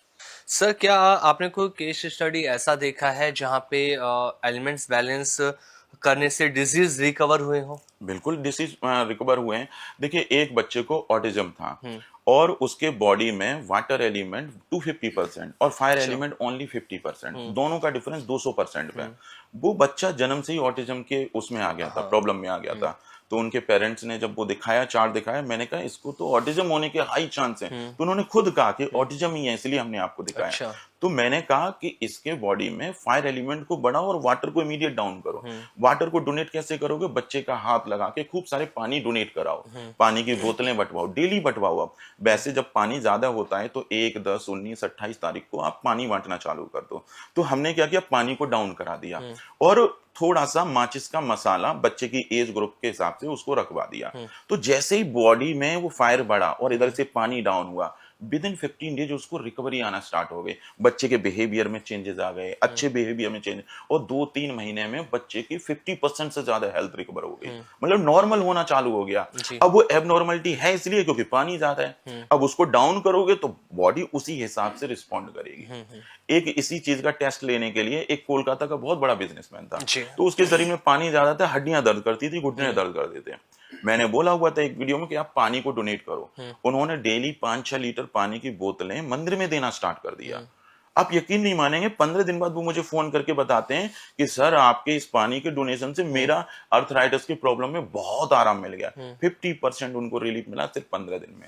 सर क्या आपने कोई केस स्टडी ऐसा देखा है जहाँ पे एलिमेंट्स बैलेंस करने से डिजीज रिकवर हुए हो? बिल्कुल डिसीज रिकवर हुए हैं। देखिए एक बच्चे को ऑटिज्म था और उसके बॉडी में वाटर एलिमेंट 250% और फायर एलिमेंट ओनली 50%, दोनों का डिफरेंस 200% पे। वो बच्चा जन्म से ही ऑटिज्म के उसमें आ गया था, प्रॉब्लम में आ गया था। तो उनके पेरेंट्स ने जब वो दिखाया, चार्ट दिखाया, मैंने कहा इसको तो ऑटिज्म होने के हाई चांस हैं, तो उन्होंने खुद कहा कि ऑटिज्म ही है इसलिए हमने आपको दिखाया। अच्छा। तो मैंने कहा कि इसके बॉडी में फायर एलिमेंट को बढ़ाओ और वाटर को इमीडिएट डाउन करो। वाटर को डोनेट कैसे करोगे? बच्चे का हाथ लगा के खूब सारे पानी डोनेट कराओ, पानी की बोतलें बंटवाओ, डेली बंटवाओ। अब वैसे जब पानी ज्यादा होता है तो 1, 10, 19, 28 तारीख को आप पानी बांटना चालू कर दो। तो हमने क्या किया, पानी को डाउन करा दिया और थोड़ा सा माचिस का मसाला बच्चे की एज ग्रुप के हिसाब से उसको रखवा दिया। तो जैसे ही बॉडी में वो फायर बढ़ा और इधर से पानी डाउन हुआ, विद इन 15 डेज उसको रिकवरी आना स्टार्ट हो गई। बच्चे के बिहेवियर में चेंजेस आ गए, अच्छे बिहेवियर में चेंज, और 2-3 महीने में बच्चे की 50% से ज्यादा हेल्थ रिकवर हो गई, मतलब नॉर्मल होना चालू हो गया। अब वो एबनॉर्मलिटी है इसलिए क्योंकि पानी ज्यादा है। अब उसको डाउन करोगे तो बॉडी उसी हिसाब से रिस्पॉन्ड करेगी। एक इसी चीज का टेस्ट लेने के लिए एक कोलकाता का बहुत बड़ा बिजनेसमैन था, तो उसके शरीर में पानी ज्यादा था, हड्डियां दर्द करती थी, घुटने दर्द कर देते। मैंने बोला हुआ था एक वीडियो में कि आप पानी को डोनेट करो। उन्होंने डेली 5-6 लीटर पानी की बोतलें मंदिर में देना स्टार्ट कर दिया। आप यकीन नहीं मानेंगे, 15 दिन बाद वो मुझे फोन करके बताते हैं कि सर आपके इस पानी के डोनेशन से मेरा अर्थराइटिस की प्रॉब्लम में बहुत आराम मिल गया। 50% उनको रिलीफ मिला सिर्फ 15 दिन में,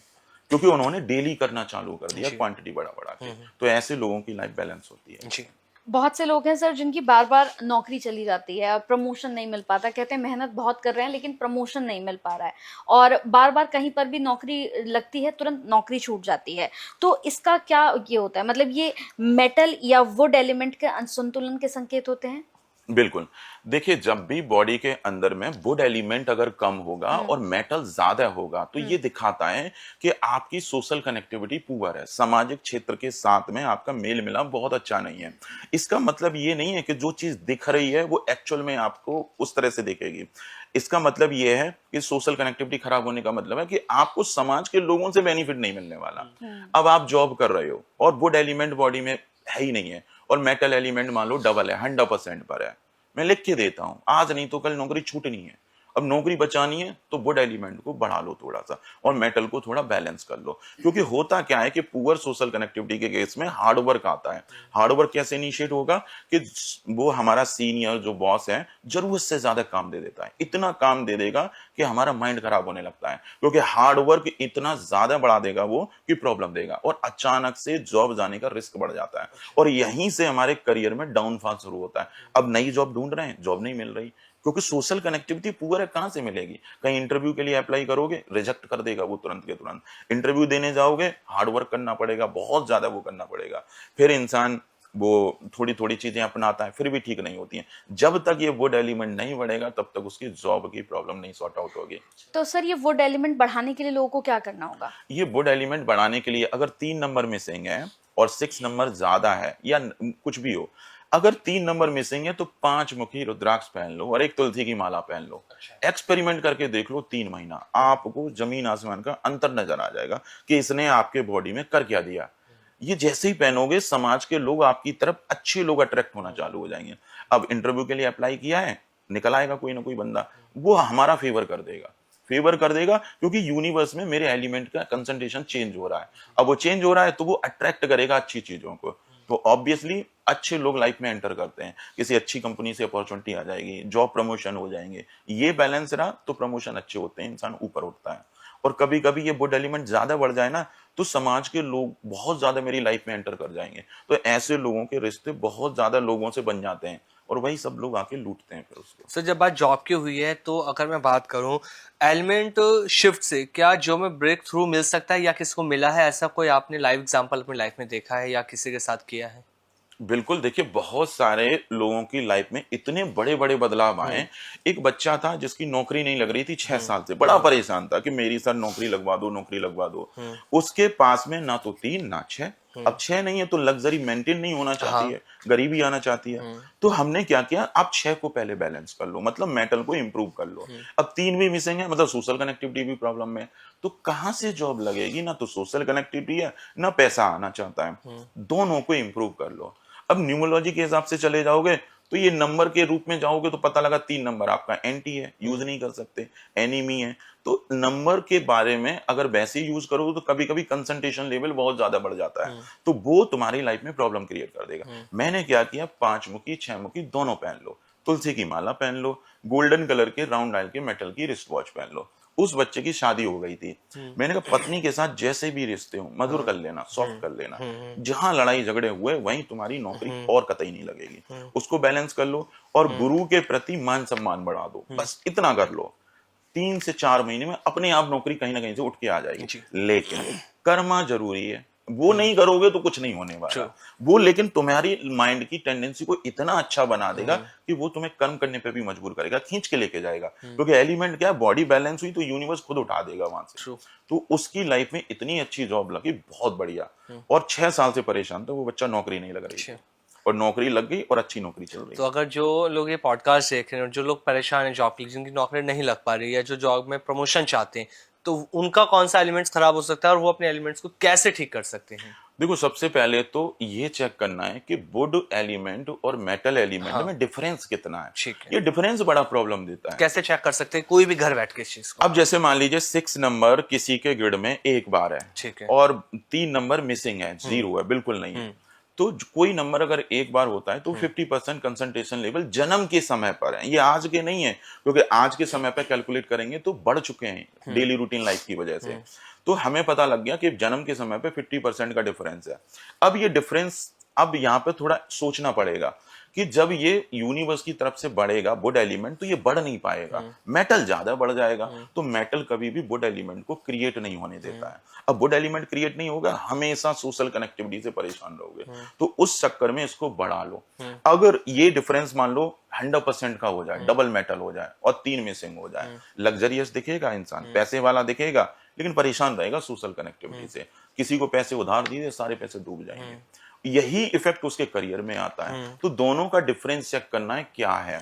क्योंकि उन्होंने डेली करना चालू कर दिया, जी। क्वांटिटी बढ़ा बढ़ा के। तो ऐसे लोगों की लाइफ बैलेंस होती है। जी। बहुत से लोग हैं सर जिनकी बार बार नौकरी चली जाती है और प्रमोशन नहीं मिल पाता, कहते हैं मेहनत बहुत कर रहे हैं लेकिन प्रमोशन नहीं मिल पा रहा है, और बार बार कहीं पर भी नौकरी लगती है तुरंत नौकरी छूट जाती है। तो इसका क्या ये होता है, मतलब ये मेटल या वुड एलिमेंट के असंतुलन के संकेत होते हैं? बिल्कुल। देखिए, जब भी बॉडी के अंदर में वुड एलिमेंट अगर कम होगा और मेटल ज्यादा होगा, तो ये दिखाता है कि आपकी सोशल कनेक्टिविटी पुअर है, सामाजिक क्षेत्र के साथ में आपका मेल मिलाप बहुत अच्छा नहीं है। इसका मतलब ये नहीं है कि जो चीज दिख रही है वो एक्चुअल में आपको उस तरह से दिखेगी। इसका मतलब ये है कि सोशल कनेक्टिविटी खराब होने का मतलब है कि आपको समाज के लोगों से बेनिफिट नहीं मिलने वाला। अब आप जॉब कर रहे हो और वुड एलिमेंट बॉडी में है ही नहीं है, और मेटल एलिमेंट मान लो डबल है, 100% पर है, मैं लिख के देता हूं, आज नहीं तो कल नौकरी छूटनी है। अब नौकरी बचानी है तो वुड एलिमेंट को बढ़ा लो थोड़ा सा, और मेटल को थोड़ा बैलेंस कर लो। क्योंकि होता क्या है कि पुअर सोशल कनेक्टिविटी के केस में हार्ड वर्क आता है। हार्ड वर्क कैसे इनिशिएट होगा कि वो हमारा सीनियर जो बॉस है जरूरत से ज्यादा काम दे देता है, इतना काम दे देगा कि हमारा माइंड खराब होने लगता है, क्योंकि हार्ड वर्क इतना ज्यादा बढ़ा देगा वो कि प्रॉब्लम देगा, और अचानक से जॉब जाने का रिस्क बढ़ जाता है, और यहीं से हमारे करियर में डाउनफॉल शुरू होता है। अब नई जॉब ढूंढ रहे हैं, जॉब नहीं मिल रही, क्योंकि सोशल कनेक्टिविटी पुअर है, कहां से मिलेगी। कहीं इंटरव्यू के लिए अप्लाई करोगे, रिजेक्ट कर देगा वो तुरंत के तुरंत। इंटरव्यू देने जाओगे, हार्ड वर्क करना पड़ेगा, बहुत ज्यादा वो करना पड़ेगा, फिर इंसान वो थोड़ी थोड़ी चीजें अपनाता है, फिर भी ठीक नहीं होती हैं। जब तक ये वुड एलिमेंट नहीं बढ़ेगा तब तक उसकी जॉब की प्रॉब्लम नहीं सॉर्ट आउट होगी। तो सर ये वुड एलिमेंट बढ़ाने के लिए लोगों को क्या करना होगा? ये वुड एलिमेंट बढ़ाने के लिए अगर 3 नंबर मिसिंग है और 6 नंबर ज्यादा है, या कुछ भी हो, अगर 3 नंबर मिसिंग है तो 5 मुखी रुद्राक्ष पहन लो और एक तुलसी की माला पहन लो। एक्सपेरिमेंट करके देख लो, 3 महीना आपको जमीन आसमान का अंतर नजर आ जाएगा कि इसने आपके बॉडी में कर क्या दिया। ये जैसे ही पहनोगे, समाज के लोग आपकी तरफ, अच्छे लोग अट्रैक्ट होना चालू हो जाएंगे। अब इंटरव्यू के लिए अप्लाई किया है, निकल आएगा कोई ना कोई बंदा, वो हमारा फेवर कर देगा, क्योंकि यूनिवर्स में मेरे एलिमेंट का कंसंट्रेशन चेंज हो रहा है। अब वो चेंज हो रहा है तो वो अट्रैक्ट करेगा अच्छी चीजों को, तो ऑब्वियसली अच्छे लोग लाइफ में एंटर करते हैं, किसी अच्छी कंपनी से अपॉर्चुनिटी आ जाएगी, जॉब प्रमोशन हो जाएंगे। ये बैलेंस रहा तो प्रमोशन अच्छे होते हैं, इंसान ऊपर उठता है। और कभी कभी ये वुड एलिमेंट ज्यादा बढ़ जाए ना, तो समाज के लोग बहुत ज्यादा मेरी लाइफ में एंटर कर जाएंगे, तो ऐसे लोगों के रिश्ते बहुत ज्यादा लोगों से बन जाते हैं, और वही सब लोग आके लूटते हैं फिर उसको। सर जब बात जॉब की हुई है, तो अगर मैं बात करूं एलिमेंट शिफ्ट से क्या जॉब में ब्रेक थ्रू मिल सकता है, या किसको मिला है? ऐसा कोई आपने लाइव एग्जांपल अपनी लाइफ में देखा है या किसी के साथ किया है? बिल्कुल, देखिए बहुत सारे लोगों की लाइफ में इतने बड़े बड़े बदलाव आए। एक बच्चा था जिसकी नौकरी नहीं लग रही थी 6 साल से, बड़ा परेशान था कि मेरी सर नौकरी लगवा दो। उसके पास में ना तो 3 ना 6, अब 6 नहीं है तो लग्जरी मेंटेन नहीं होना चाहती है, गरीबी आना चाहती है। तो हमने क्या किया, आप 6 को पहले बैलेंस कर लो, मतलब मेटल को इंप्रूव कर लो। अब 3 भी मिसिंग है, मतलब सोशल कनेक्टिविटी भी प्रॉब्लम में, तो कहां से जॉब लगेगी? ना तो सोशल कनेक्टिविटी है, ना पैसा आना चाहता है, दोनों को इंप्रूव कर लो। अब न्यूमरोलॉजी के हिसाब से चले जाओगे तो ये नंबर के रूप में जाओगे तो पता लगा 3 नंबर आपका एंटी है, यूज नहीं कर सकते, एनीमी है। तो नंबर के बारे में अगर वैसे ही यूज करोगे तो कभी कभी कंसंट्रेशन लेवल बहुत ज्यादा बढ़ जाता है, तो वो तुम्हारी लाइफ में प्रॉब्लम क्रिएट कर देगा। मैंने क्या किया, 5 मुखी 6 मुखी दोनों पहन लो, तुलसी की माला पहन लो, गोल्डन कलर के राउंड डायल के मेटल की रिस्ट वॉच पहन लो। उस बच्चे की शादी हो गई थी, मैंने कहा पत्नी के साथ जैसे भी रिश्ते हो मधुर कर लेना, सॉफ्ट कर लेना, जहां लड़ाई झगड़े हुए वहीं तुम्हारी नौकरी और कतई नहीं लगेगी, उसको बैलेंस कर लो। और गुरु के प्रति मान सम्मान बढ़ा दो, बस इतना कर लो। 3 से 4 महीने में अपने आप नौकरी कहीं ना कहीं से उठ के आ जाएगी। लेकिन कर्मा जरूरी है, वो नहीं करोगे तो कुछ नहीं होने वाला वो, लेकिन तुम्हारी माइंड की टेंडेंसी को इतना अच्छा बना देगा कि वो तुम्हें कर्म करने पे भी मजबूर करेगा, खींच के लेके जाएगा। क्योंकि एलिमेंट क्या है, बॉडी बैलेंस हुई तो यूनिवर्स खुद उठा देगा वहां से। तो उसकी लाइफ में इतनी अच्छी जॉब लगी, बहुत बढ़िया। और 6 साल से परेशान था वो बच्चा, नौकरी नहीं लग रही थी, और नौकरी लग गई और अच्छी नौकरी चल रही। तो अगर जो लोग ये पॉडकास्ट देख रहे हैं और जो लोग परेशान हैं जॉब के लिए, जिनकी नौकरी नहीं लग पा रही है, जो जॉब में प्रमोशन चाहते हैं, तो उनका कौन सा एलिमेंट्स खराब हो सकता है और वो अपने एलिमेंट्स को कैसे ठीक कर सकते हैं? देखो, सबसे पहले तो ये चेक करना है कि वुड एलिमेंट और मेटल एलिमेंट में डिफरेंस कितना है। ठीक है। ये डिफरेंस बड़ा प्रॉब्लम देता है। कैसे चेक कर सकते हैं कोई भी घर बैठ के इस चीज को? अब जैसे मान लीजिए 6 नंबर किसी के ग्रिड में एक बार है, ठीक है। और 3 नंबर मिसिंग है, 0 है, बिल्कुल नहीं है, तो कोई नंबर अगर एक बार होता है तो 50% कंसंट्रेशन लेवल जन्म के समय पर है, ये आज के नहीं है, क्योंकि आज के समय पर कैलकुलेट करेंगे तो बढ़ चुके हैं डेली रूटीन लाइफ की वजह से। तो हमें पता लग गया कि जन्म के समय पे 50% का डिफरेंस है। अब ये डिफरेंस, अब यहाँ पे थोड़ा सोचना पड़ेगा कि जब ये यूनिवर्स की तरफ से बढ़ेगा वुड एलिमेंट, तो ये बढ़ नहीं पाएगा, मेटल ज्यादा बढ़ जाएगा। तो मेटल कभी भी वुड एलिमेंट को क्रिएट नहीं होने देता है। अब वुड एलिमेंट क्रिएट नहीं होगा, हमेशा सोशल कनेक्टिविटी से परेशान रहोगे। तो उस चक्कर में इसको बढ़ा लो। अगर ये डिफरेंस मान लो 100% का हो जाए, डबल मेटल हो जाए और 3 मिसिंग हो जाए, लग्जरियस दिखेगा इंसान, पैसे वाला दिखेगा, लेकिन परेशान रहेगा सोशल कनेक्टिविटी से। किसी को पैसे उधार दिए, सारे पैसे डूब जाएंगे। यही इफेक्ट उसके करियर में आता है। तो दोनों का डिफरेंस चेक करना है क्या है।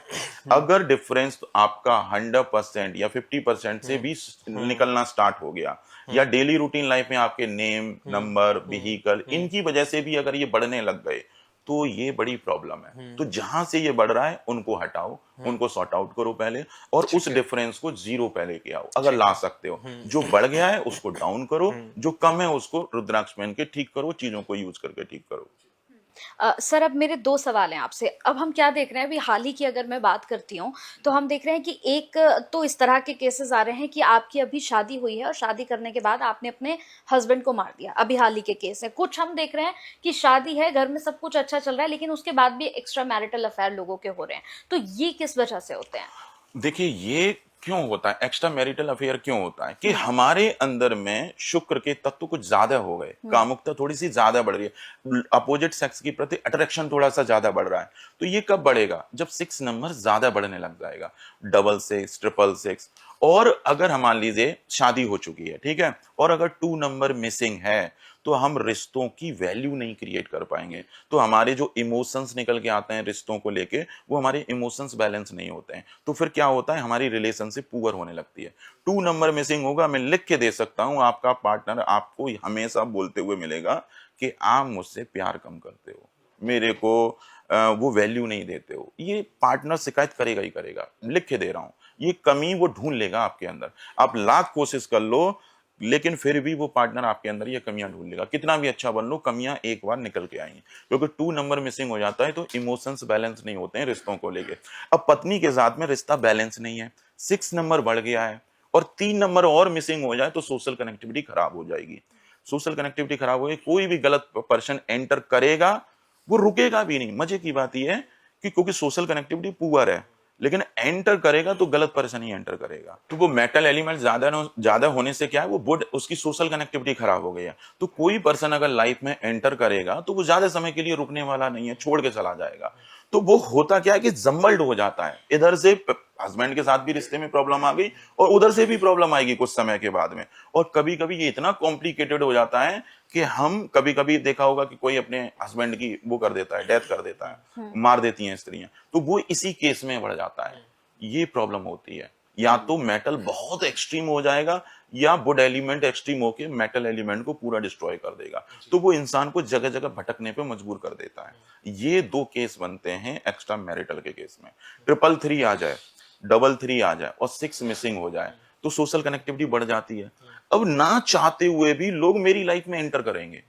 अगर डिफरेंस आपका 100% या 50% से भी निकलना स्टार्ट हो गया, या डेली रूटीन लाइफ में आपके नेम, नंबर, व्हीकल, इनकी वजह से भी अगर ये बढ़ने लग गए, तो ये बड़ी प्रॉब्लम है। तो जहां से ये बढ़ रहा है उनको हटाओ, उनको सॉर्ट आउट करो पहले, और उस डिफरेंस को 0 पे लेके आओ अगर ला सकते हो। जो बढ़ गया है उसको डाउन करो, जो कम है उसको रुद्राक्ष पहन के ठीक करो, चीजों को यूज करके ठीक करो। सर, अब मेरे 2 सवाल हैं आपसे। अब हम क्या देख रहे हैं, अभी हाल ही की अगर मैं बात करती हूँ तो हम देख रहे हैं कि एक तो इस तरह के केसेस आ रहे हैं कि आपकी अभी शादी हुई है और शादी करने के बाद आपने अपने हस्बैंड को मार दिया। अभी हाल ही के केस है। कुछ हम देख रहे हैं कि शादी है, घर में सब कुछ अच्छा चल रहा है, लेकिन उसके बाद भी एक्स्ट्रा मैरिटल अफेयर लोगों के हो रहे हैं। तो ये किस वजह से होते हैं? देखिए, ये क्यों होता है, एक्स्ट्रा मैरिटल अफेयर क्यों होता है कि हमारे अंदर में शुक्र के तत्व कुछ ज्यादा हो गए, कामुकता थोड़ी सी ज्यादा बढ़ रही है, अपोजिट सेक्स के प्रति अट्रैक्शन थोड़ा सा ज्यादा बढ़ रहा है। तो ये कब बढ़ेगा, जब 6 नंबर ज्यादा बढ़ने लग जाएगा, 666, 666। और अगर हम मान लीजिए शादी हो चुकी है, ठीक है, और अगर 2 नंबर मिसिंग है, तो हम रिश्तों की वैल्यू नहीं क्रिएट कर पाएंगे। तो हमारे जो इमोशंस निकल के आते हैं रिश्तों को लेके, वो हमारे इमोशंस बैलेंस नहीं होते हैं। तो फिर क्या होता है, हमारी रिलेशनशिप पुअर होने लगती है। 2 नंबर मिसिंग होगा, मैं लिख के दे सकता हूं, आपका पार्टनर आपको हमेशा बोलते हुए मिलेगा कि आप मुझसे प्यार कम करते हो, मेरे को वो वैल्यू नहीं देते हो। ये पार्टनर शिकायत करेगा ही करेगा, लिख के दे रहा हूं। ये कमी वो ढूंढ लेगा आपके अंदर। आप लाख कोशिश कर लो, लेकिन फिर भी वो पार्टनर आपके अंदर ये कमियां ढूंढ लेगा। कितना भी अच्छा बन लो, कमियां एक बार निकल के आएंगी, क्योंकि 2 नंबर मिसिंग हो जाता है तो इमोशंस बैलेंस नहीं होते हैं रिश्तों को लेके। अब पत्नी के साथ में रिश्ता बैलेंस नहीं है, 6 नंबर बढ़ गया है और 3 नंबर और मिसिंग हो जाए तो सोशल कनेक्टिविटी खराब हो जाएगी। सोशल कनेक्टिविटी खराब हो गई, कोई भी गलत पर्सन एंटर करेगा, वो रुकेगा भी नहीं। मजे की बात यह है कि क्योंकि सोशल कनेक्टिविटी पुअर है, लेकिन एंटर करेगा तो गलत पर्सन ही एंटर करेगा। तो वो मेटल एलिमेंट ज्यादा होने से क्या है, वो वुड, उसकी सोशल कनेक्टिविटी खराब हो गई है। तो कोई पर्सन अगर लाइफ में एंटर करेगा तो वो ज्यादा समय के लिए रुकने वाला नहीं है, छोड़ के चला जाएगा। तो वो होता क्या है कि जम्बल्ड हो जाता है, इधर से हस्बैंड के साथ भी रिश्ते में प्रॉब्लम आ गई और उधर से भी प्रॉब्लम आएगी कुछ समय के बाद में। और कभी कभी ये इतना कॉम्प्लिकेटेड हो जाता है कि हम कभी कभी देखा होगा कि कोई अपने हस्बैंड की वो कर देता है, डेथ कर देता है, मार देती हैं स्त्रियां, तो वो इसी केस में बढ़ जाता है। ये प्रॉब्लम होती है, या तो मेटल बहुत एक्सट्रीम हो जाएगा या वुड एलिमेंट एक्सट्रीम होके मेटल एलिमेंट को पूरा डिस्ट्रॉय कर देगा। तो वो इंसान को जगह जगह भटकने पे मजबूर कर देता है। ये 2 केस बनते हैं एक्स्ट्रा मैरिटल के केस में। 333 आ जाए, 33 आ जाए और 6 मिसिंग हो जाए तो सोशल कनेक्टिविटी बढ़ जाती है। अब ना चाहते हुए भी लोग मेरी लाइफ में एंटर करेंगे,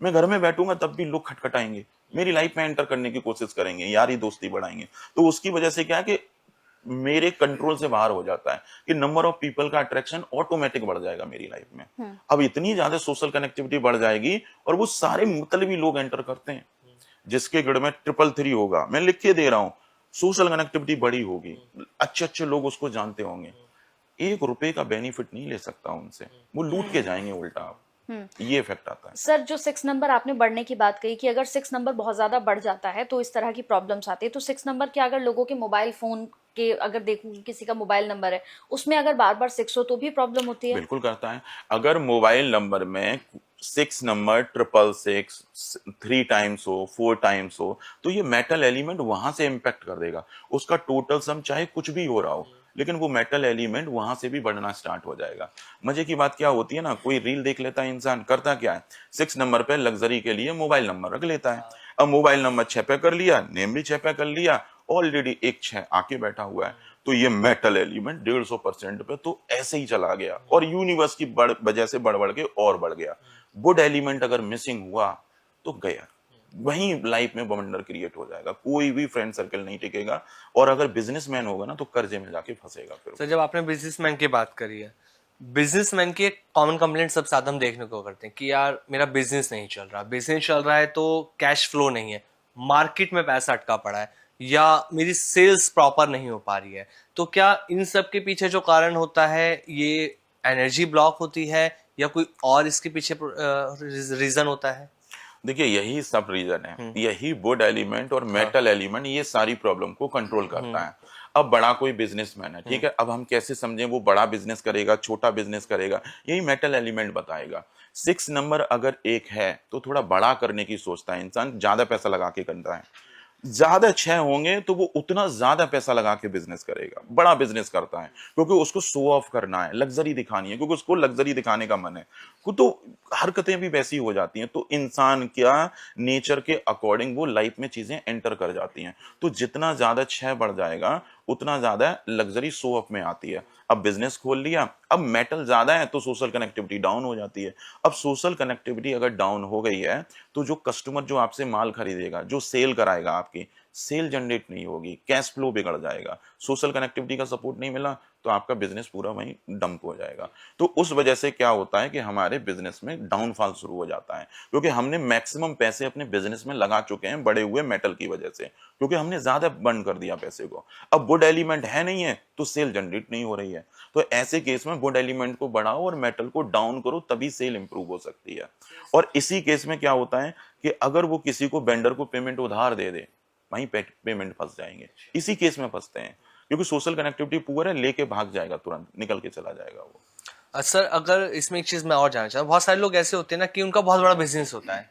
मैं घर में बैठूंगा तब भी लोग खटखटाएंगे, मेरी लाइफ में एंटर करने की कोशिश करेंगे, यारी दोस्ती बढ़ाएंगे। तो उसकी वजह से क्या है कि मेरे कंट्रोल से बाहर हो जाता है कि नंबर ऑफ पीपल का अट्रैक्शन ऑटोमेटिक बढ़ जाएगा मेरी लाइफ में। अब इतनी ज्यादा सोशल कनेक्टिविटी बढ़ जाएगी और वो सारे मतलबी लोग एंटर करते हैं। जिसके गढ़ में 333 होगा, मैं लिख के दे रहा हूं, सोशल कनेक्टिविटी बड़ी होगी, अच्छे अच्छे लोग उसको जानते होंगे, 1 रुपए का बेनिफिट नहीं ले सकता उनसे, वो लूट के जाएंगे उल्टा। आप ये इफेक्ट आता है। सर, जो 6 नंबर आपने बढ़ने की बात कही कि अगर 6 नंबर बहुत ज्यादा बढ़ जाता है तो इस तरह की प्रॉब्लम्स आती है, तो 6 नंबर के अगर लोगों के मोबाइल फोन के अगर देखूं किसी का मोबाइल नंबर है उसमें अगर बार बार 6 हो तो भी प्रॉब्लम होती है? बिल्कुल करता है। अगर मोबाइल नंबर में 6 नंबर 666 3 टाइम्स हो, 4 टाइम्स हो, तो ये मेटल एलिमेंट वहां से इंपैक्ट कर देगा। उसका टोटल सम चाहे कुछ भी हो रहा हो, लेकिन वो मेटल एलिमेंट वहां से भी बढ़ना स्टार्ट हो जाएगा। मजे की बात क्या होती है ना, कोई रील देख लेता है इंसान, करता क्या है, 6 नंबर पे लग्जरी के लिए मोबाइल नंबर रख लेता है। अब मोबाइल नंबर 6 पे कर लिया, नेम भी 6 पे कर लिया, ऑलरेडी एक 6 आके बैठा हुआ है, तो ये मेटल एलिमेंट 150% पे तो ऐसे ही चला गया और यूनिवर्स की वजह से बढ़ बढ़ के और बढ़ गया। वुड एलिमेंट अगर मिसिंग हुआ तो गया, वहीं लाइफ में बवंडर क्रिएट हो जाएगा, कोई भी फ्रेंड सर्कल नहीं टिकेगा, और अगर बिजनेसमैन होगा ना तो कर्जे में जाके फंसेगा फिर। सर जब आपने बिजनेसमैन की बात करी है, बिजनेसमैन की एक कॉमन कंप्लेंट सबसे ज्यादा हम देखने को करते हैं कि यार मेरा बिजनेस नहीं चल रहा, बिजनेस चल रहा है तो कैश फ्लो नहीं है, मार्केट में पैसा अटका पड़ा है, या मेरी सेल्स प्रॉपर नहीं हो पा रही है। तो क्या इन सब के पीछे जो कारण होता है ये एनर्जी ब्लॉक होती है, या कोई और इसके पीछे रीजन होता है? देखिए यही सब रीजन है, यही वुड एलिमेंट और मेटल एलिमेंट ये सारी प्रॉब्लम को कंट्रोल करता है। अब बड़ा कोई बिजनेसमैन है, ठीक है, अब हम कैसे समझें वो बड़ा बिजनेस करेगा छोटा बिजनेस करेगा, यही मेटल एलिमेंट बताएगा। 6 नंबर अगर एक है तो थोड़ा बड़ा करने की सोचता है इंसान, ज्यादा पैसा लगा के करता है। ज्यादा 6 होंगे तो वो उतना ज्यादा पैसा लगा के बिजनेस करेगा, बड़ा बिजनेस करता है, क्योंकि उसको शो ऑफ करना है, लग्जरी दिखानी है, क्योंकि उसको लग्जरी दिखाने का मन है। तो हरकतें भी वैसी हो जाती हैं, तो इंसान क्या नेचर के अकॉर्डिंग वो लाइफ में चीजें एंटर कर जाती हैं। तो जितना ज्यादा 6 बढ़ जाएगा उतना ज्यादा लग्जरी शो ऑफ में आती है। अब बिजनेस खोल लिया, अब मेटल ज्यादा है तो सोशल कनेक्टिविटी डाउन हो जाती है। अब सोशल कनेक्टिविटी अगर डाउन हो गई है तो जो कस्टमर जो आपसे माल खरीदेगा, जो सेल कराएगा, आपकी सेल जनरेट नहीं होगी, कैश फ्लो बिगड़ जाएगा, सोशल कनेक्टिविटी का सपोर्ट नहीं मिला तो आपका बिजनेस पूरा वहीं डंप हो जाएगा। तो उस वजह से क्या होता है कि हमारे बिजनेस में डाउनफॉल शुरू हो जाता है, क्योंकि हमने मैक्सिमम पैसे अपने बिजनेस में लगा चुके हैं बढ़े हुए मेटल की वजह से, क्योंकि हमने ज्यादा बर्न कर दिया पैसे को। अब वुड एलिमेंट है नहीं है तो सेल जनरेट नहीं हो रही है, तो ऐसे केस में वुड एलिमेंट को बढ़ाओ और मेटल को डाउन करो, तभी सेल इंप्रूव हो सकती है। और इसी केस में क्या होता है कि अगर वो किसी को वेंडर को पेमेंट उधार दे दे, वहीं पेमेंट फंस जाएंगे, इसी केस में फंसते हैं, क्योंकि सोशल कनेक्टिविटी पुअर है, लेके भाग जाएगा, तुरंत निकल के चला जाएगा वो। सर अगर इसमें एक चीज मैं और जानना चाहूँ, बहुत सारे लोग ऐसे होते हैं ना कि उनका बहुत बड़ा बिजनेस होता है,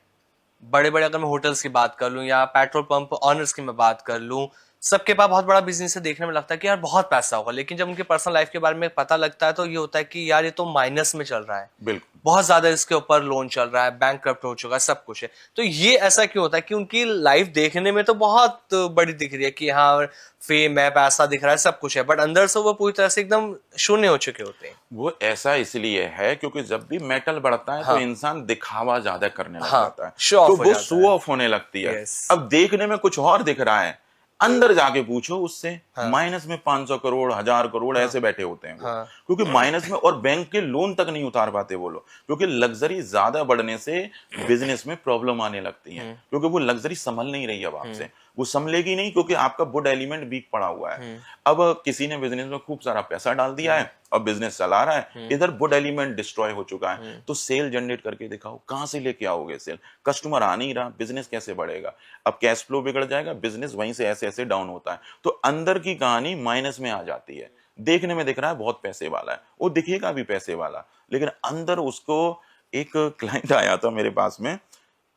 बड़े बड़े, अगर मैं होटल्स की बात कर लूं या पेट्रोल पंप ऑनर्स की मैं बात कर लूं, सबके पास बहुत बड़ा बिजनेस है, देखने में लगता है कि यार बहुत पैसा होगा, लेकिन जब उनके पर्सनल लाइफ के बारे में पता लगता है तो ये होता है कि यार ये तो माइनस में चल रहा है, बिल्कुल, बहुत ज्यादा इसके ऊपर लोन चल रहा है, बैंकक्रप्ट हो चुका है, सब कुछ है। तो ये ऐसा क्यों होता है कि उनकी लाइफ देखने में तो बहुत बड़ी दिख रही है कि हाँ फेम है, पैसा दिख रहा है, सब कुछ है, बट अंदर से वो पूरी तरह से एकदम शून्य हो चुके होते हैं। वो ऐसा इसलिए है क्योंकि जब भी मेटल बढ़ता है हाँ, तो इंसान दिखावा ज्यादा करने लग हाँ, जाता है, शो ऑफ तो हो वो जाता शो है। ऑफ होने लगती है। Yes. अब देखने में कुछ और दिख रहा है, अंदर जाके पूछो उससे, हाँ, माइनस में 500 करोड़ 1000 करोड़ हाँ, ऐसे बैठे होते हैं वो, हाँ, क्योंकि माइनस में, और बैंक के लोन तक नहीं उतार पाते वो लोग, क्योंकि लग्जरी ज्यादा बढ़ने से बिजनेस में प्रॉब्लम आने लगती है, क्योंकि वो लग्जरी संभल नहीं रही अब आपसे, वो संभलेगी नहीं, क्योंकि आपका वुड एलिमेंट वीक पड़ा हुआ है। अब किसी ने बिजनेस में खूब सारा पैसा डाल दिया है और बिजनेस चला रहा है, इधर वुड एलिमेंट डिस्ट्रॉय हो चुका है, तो सेल जनरेट करके दिखाओ, कहां से लेके आओगे सेल? कस्टमर आ नहीं रहा, बिजनेस कैसे बढ़ेगा? अब कैश फ्लो बिगड़ जाएगा, बिजनेस वहीं से ऐसे ऐसे डाउन होता है, तो अंदर की कहानी माइनस में आ जाती है। देखने में दिख रहा है बहुत पैसे वाला है, वो दिखेगा भी पैसे वाला, लेकिन अंदर उसको, एक क्लाइंट आया था मेरे पास में,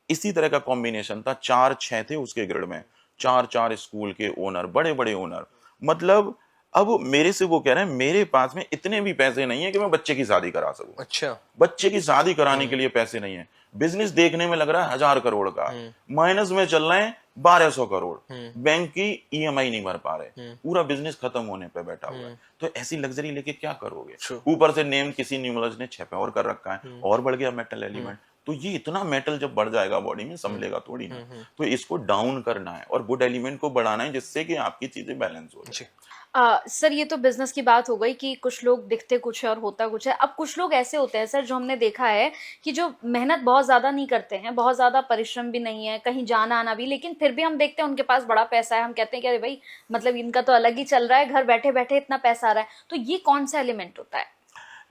इसी तरह का कॉम्बिनेशन था, 4-6 थे उसके ग्रिड में, 4-4 स्कूल के ओनर, बड़े बड़े ओनर, मतलब अब मेरे से वो कह रहे हैं मेरे पास में इतने भी पैसे नहीं है कि मैं बच्चे की शादी करा सकूं। अच्छा, बच्चे की शादी कराने के लिए पैसे नहीं है, बिजनेस देखने में लग रहा है 1000 करोड़ का, माइनस में चल रहे हैं 1200 करोड़, बैंक की ईएमआई नहीं भर पा रहे, पूरा बिजनेस खत्म होने पे बैठा हुआ है। तो ऐसी लग्जरी लेके क्या करोगे? True. ऊपर से नेम किसी न्यूमरोलॉजिस्ट ने 6 पे और कर रखा है, और बढ़ गया मेटल एलिमेंट, तो ये इतना मेटल जब बढ़ जाएगा बॉडी में, संभलेगा थोड़ी ना। तो इसको डाउन करना है और वुड एलिमेंट को बढ़ाना है, जिससे कि आपकी चीजें बैलेंस हो जाए। सर ये तो बिजनेस की बात हो गई कि कुछ लोग दिखते कुछ है और होता कुछ है। अब कुछ लोग ऐसे होते हैं सर, जो हमने देखा है कि जो मेहनत बहुत ज्यादा नहीं करते हैं, बहुत ज्यादा परिश्रम भी नहीं है, कहीं जाना आना भी, लेकिन फिर भी हम देखते हैं उनके पास बड़ा पैसा है, हम कहते हैं कि अरे भाई मतलब इनका तो अलग ही चल रहा है, घर बैठे बैठे इतना पैसा आ रहा है। तो ये कौन सा एलिमेंट होता है?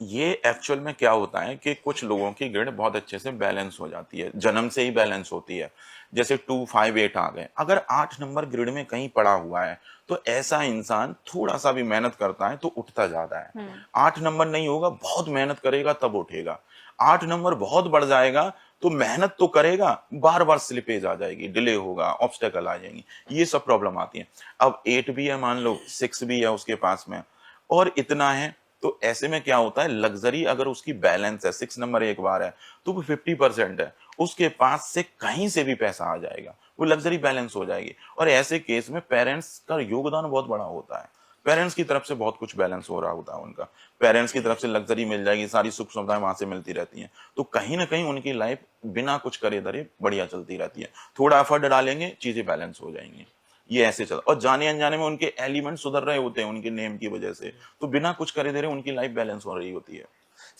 ये एक्चुअल में क्या होता है कि कुछ लोगों की ग्रिड बहुत अच्छे से बैलेंस हो जाती है, जन्म से ही बैलेंस होती है, जैसे 2, 5, 8 आ गए, अगर 8 नंबर ग्रिड में कहीं पड़ा हुआ है तो ऐसा इंसान थोड़ा सा भी मेहनत करता है तो उठता ज्यादा है। 8 नंबर नहीं होगा, बहुत मेहनत करेगा तब उठेगा। 8 नंबर बहुत बढ़ जाएगा तो मेहनत तो करेगा, बार बार स्लिपेज आ जाएगी, डिले होगा, ऑब्स्टेकल आ जाएंगी, ये सब प्रॉब्लम आती है। अब 8 भी है, मान लो 6 भी है उसके पास में, और इतना है, तो ऐसे में क्या होता है, लग्जरी अगर उसकी बैलेंस है, 6 नंबर एक बार है तो वो 50% है, उसके पास से कहीं से भी पैसा आ जाएगा, वो लग्जरी बैलेंस हो जाएगी। और ऐसे केस में पेरेंट्स का योगदान बहुत बड़ा होता है पेरेंट्स की तरफ से बहुत कुछ बैलेंस हो रहा होता है उनका, पेरेंट्स की तरफ से लग्जरी मिल जाएगी, सारी सुख सुविधाएं वहां से मिलती रहती हैं, तो कहीं ना कहीं उनकी लाइफ बिना कुछ करे धरे बढ़िया चलती रहती है। थोड़ा एफर्ट डालेंगे, चीजें बैलेंस हो जाएंगी, ये ऐसे चल। और जाने अनजाने में उनके एलिमेंट सुधर रहे होते हैं उनके नेम की वजह से, तो बिना कुछ करे धरे उनकी लाइफ बैलेंस हो रही होती है।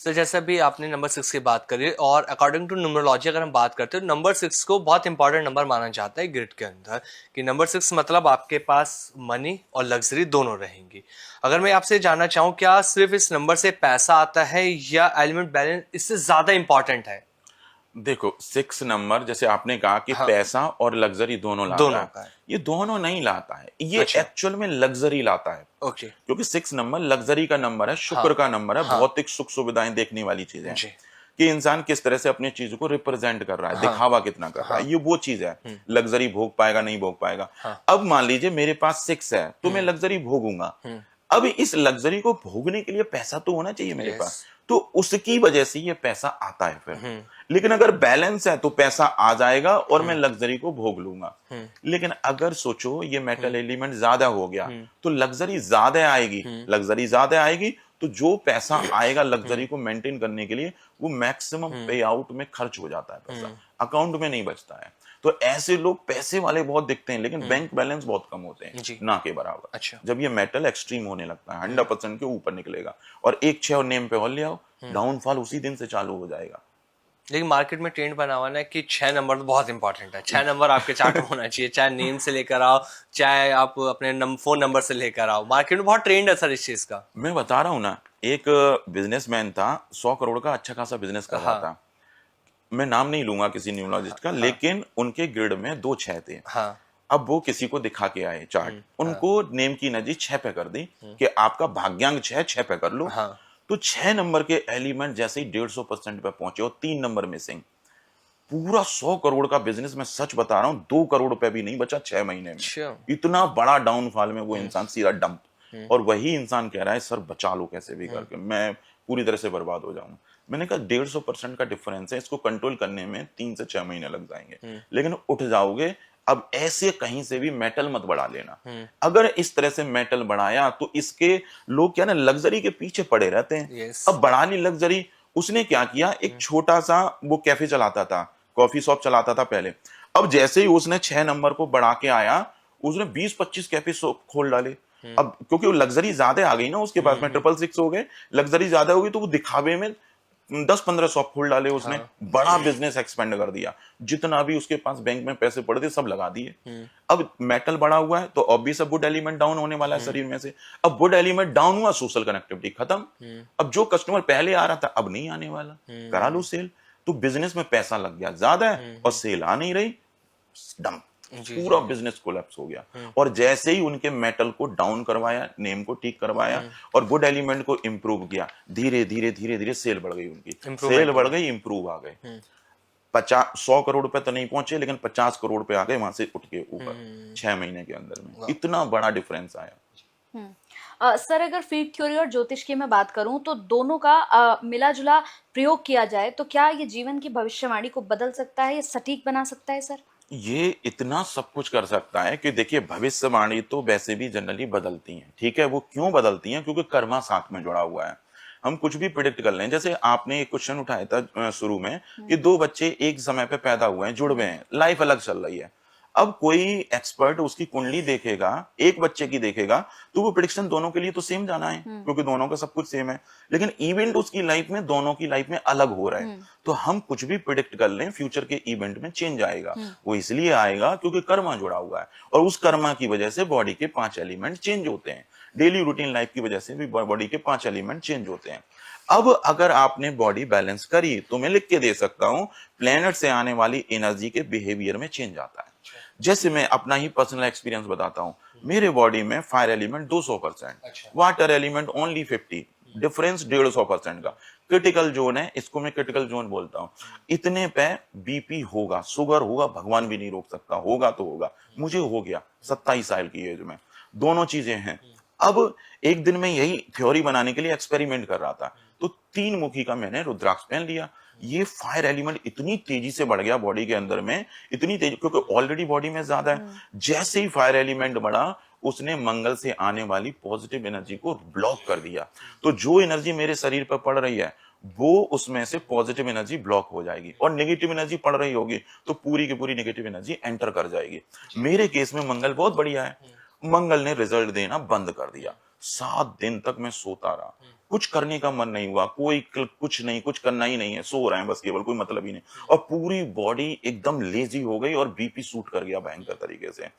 सर जैसे भी आपने नंबर 6 की बात करी, और अकॉर्डिंग टू न्यूमरोलॉजी अगर हम बात करते हैं, नंबर 6 को बहुत इंपॉर्टेंट नंबर माना जाता है ग्रिड के अंदर, कि नंबर 6 मतलब आपके पास मनी और लग्जरी दोनों रहेंगी। अगर मैं आपसे जानना चाहूँ, क्या सिर्फ इस नंबर से पैसा आता है या एलिमेंट बैलेंस इससे ज्यादा इंपॉर्टेंट है? देखो 6 नंबर, जैसे आपने कहा कि हाँ। पैसा और लग्जरी दोनों लाता दोनों है, का है। ये दोनों नहीं लाता है, ये अच्छा। एक्चुअल में लग्जरी लाता है। ओके। क्योंकि 6 नंबर लग्जरी का नंबर है, शुक्र का नंबर है, हाँ। भौतिक सुख सुविधाएं देखने वाली चीजें हैं जी। कि इंसान किस तरह से अपनी चीजों को रिप्रेजेंट कर रहा है, दिखावा कितना कर रहा है, ये वो चीज है। लग्जरी भोग पाएगा नहीं भोग पाएगा। अब मान लीजिए मेरे पास 6 है तो मैं लग्जरी भोगूंगा। अब इस लग्जरी को भोगने के लिए पैसा तो होना चाहिए मेरे Yes. पास, तो उसकी वजह से ये पैसा आता है फिर। लेकिन अगर बैलेंस है तो पैसा आ जाएगा और मैं लग्जरी को भोग लूंगा। लेकिन अगर सोचो ये मेटल एलिमेंट ज्यादा हो गया तो लग्जरी ज्यादा आएगी, लग्जरी ज्यादा आएगी तो जो पैसा आएगा लग्जरी को मेंटेन करने के लिए वो मैक्सिमम पे आउट में खर्च हो जाता है, पैसा अकाउंट में नहीं बचता है। तो ऐसे लोग पैसे वाले बहुत दिखते हैं लेकिन बैंक बैलेंस बहुत कम होते हैं, जी। ना के बराबर। अच्छा। जब ये मेटल एक्सट्रीम होने लगता है 100% के ऊपर निकलेगा और एक 6 और नेम पे और ले आओ, डाउनफॉल उसी दिन से चालू हो जाएगा। लेकिन मार्केट में ट्रेंड बना हुआ है कि 6 नंबर तो बहुत इंपॉर्टेंट है, 6 नंबर आपके चार्ट में होना चाहिए, चाहे नेम से लेकर आओ, चाहे आप अपने फोन नंबर से लेकर आओ। मार्केट में बहुत ट्रेंड है सर इस चीज का। मैं बता रहा हूं ना, एक बिजनेसमैन था, 100 करोड़ का अच्छा खासा बिजनेस कर रहा था। मैं नाम नहीं लूंगा किसी न्यूमरोलॉजिस्ट का, लेकिन उनके ग्रिड में 2 6 थे। हाँ। अब वो किसी को दिखा के आए चार्ट, उनको नेम की एनर्जी 6 पे कर दी कि आपका भाग्यांक 6 पे कर लो। हाँ। तो 6 नंबर के एलिमेंट जैसे ही 150% पे पहुंचे और 3 नंबर मिसिंग, पूरा 100 करोड़ का बिजनेस, मैं सच बता रहा हूं, 2 करोड़ रुपए भी नहीं बचा 6 महीने में। अच्छा। इतना बड़ा डाउनफॉल में वो इंसान सीधा डंप। और वही इंसान कह रहा है सर बचा लो कैसे भी करके, मैं पूरी तरह से बर्बाद हो जाऊं। मैंने कहा 150% का डिफरेंस है, इसको कंट्रोल करने में 3 से 6 महीने लग जाएंगे, लेकिन उठ जाओगे। अब ऐसे कहीं से भी मेटल मत बढ़ा लेना। अगर इस तरह से मेटल बढ़ाया तो इसके लोग क्या ना लग्जरी के पीछे पड़े रहते हैं। Yes. अब बढ़ा ली लग्जरी, उसने क्या किया, एक छोटा सा वो कैफे चलाता था, कॉफी शॉप चलाता था पहले। अब जैसे ही उसने 6 नंबर को बढ़ा के आया, उसने 20-25 कैफे शॉप खोल डाले। अब क्योंकि वो लग्जरी ज्यादा आ गई ना उसके पास में, 666 हो गए, लग्जरी ज्यादा हो गई, तो वो दिखावे में 10-15 शॉप खोल डाले उसने। बड़ा बिजनेस एक्सपेंड कर दिया, जितना भी उसके पास बैंक में पैसे पड़े थे सब लगा दिए। अब मेटल बड़ा हुआ है तो ऑब्वियस वुड एलिमेंट डाउन होने वाला है शरीर में से। अब वुड एलिमेंट डाउन हुआ, सोशल कनेक्टिविटी खत्म। अब जो कस्टमर पहले आ रहा था अब नहीं आने वाला, करा लो सेल। तो बिजनेस में पैसा लग गया ज्यादा है और सेल आ नहीं रही, डंप, पूरा बिजनेस कोलैप्स हो गया। और जैसे ही उनके मेटल को डाउन करवाया, नेम को ठीक करवाया और वुड एलिमेंट को इंप्रूव किया, धीरे धीरे धीरे धीरे सेल बढ़ गई उनकी, सेल बढ़ गई, इंप्रूव आ गए। 100 करोड़ रुपए तो नहीं पहुंचे लेकिन 50 करोड़ पे आ गए वहां से उठ के ऊपर 6 महीने के अंदर में। इतना बड़ा डिफरेंस आया। सर अगर फील्ड थ्योरी और ज्योतिष की मैं बात करूं तो दोनों का मिला जुला प्रयोग किया जाए तो क्या ये जीवन की भविष्यवाणी को बदल सकता है या सटीक बना सकता है सर? ये इतना सब कुछ कर सकता है कि देखिए भविष्यवाणी तो वैसे भी जनरली बदलती हैं, ठीक है। वो क्यों बदलती हैं? क्योंकि कर्मा साथ में जुड़ा हुआ है। हम कुछ भी प्रिडिक्ट कर लें। जैसे आपने एक क्वेश्चन उठाया था शुरू में कि 2 बच्चे एक समय पे पैदा हुए हैं, जुड़ गए हैं, लाइफ अलग चल रही है। अब कोई एक्सपर्ट उसकी कुंडली देखेगा, एक बच्चे की देखेगा, तो वो प्रिडिक्शन दोनों के लिए तो सेम जाना है क्योंकि दोनों का सब कुछ सेम है। लेकिन इवेंट उसकी लाइफ में, दोनों की लाइफ में अलग हो रहा है। तो हम कुछ भी प्रिडिक्ट कर लें, फ्यूचर के इवेंट में चेंज आएगा। वो इसलिए आएगा क्योंकि कर्मा जुड़ा हुआ है और उस कर्मा की वजह से बॉडी के 5 एलिमेंट चेंज होते हैं। डेली रूटीन लाइफ की वजह से भी बॉडी के 5 एलिमेंट चेंज होते हैं। अब अगर आपने बॉडी बैलेंस करी तो मैं लिख के दे सकता हूं, प्लेनेट से आने वाली एनर्जी के बिहेवियर में चेंज आता है। जैसे मैं अपना ही पर्सनल एक्सपीरियंस बताता हूं, मेरे बॉडी में fire element 200%, water element only 50, difference 150% का। क्रिटिकल जोन है, इसको मैं क्रिटिकल जोन बोलता हूं। इतने पे बीपी होगा, शुगर होगा, भगवान भी नहीं रोक सकता, होगा तो होगा। मुझे हो गया 27 साल की एज में, दोनों चीजें हैं। अब एक दिन में यही थ्योरी बनाने के लिए एक्सपेरिमेंट कर रहा था, तो 3 मुखी का मैंने रुद्राक्ष पहन लिया। ये फायर एलिमेंट इतनी तेजी से बढ़ गया बॉडी के अंदर में, इतनी तेजी, क्योंकि ऑलरेडी बॉडी में ज्यादा है। जैसे ही फायर एलिमेंट बढ़ा, उसने मंगल से आने वाली पॉजिटिव एनर्जी को ब्लॉक कर दिया। तो जो एनर्जी मेरे शरीर पर पड़ रही है वो उसमें से पॉजिटिव एनर्जी ब्लॉक हो जाएगी, और नेगेटिव एनर्जी पड़ रही होगी तो पूरी की पूरी नेगेटिव एनर्जी एंटर कर जाएगी। मेरे केस में मंगल बहुत बढ़िया है, मंगल ने रिजल्ट देना बंद कर दिया। 7 दिन तक मैं सोता रहा, कुछ करने का मन नहीं हुआ, कुछ नहीं, कुछ करना ही नहीं है, सो रहे हैं बस, केवल कोई मतलब ही नहीं, और पूरी बॉडी एकदम लेजी हो गई और बीपी शूट कर गया भयंकर तरीके से।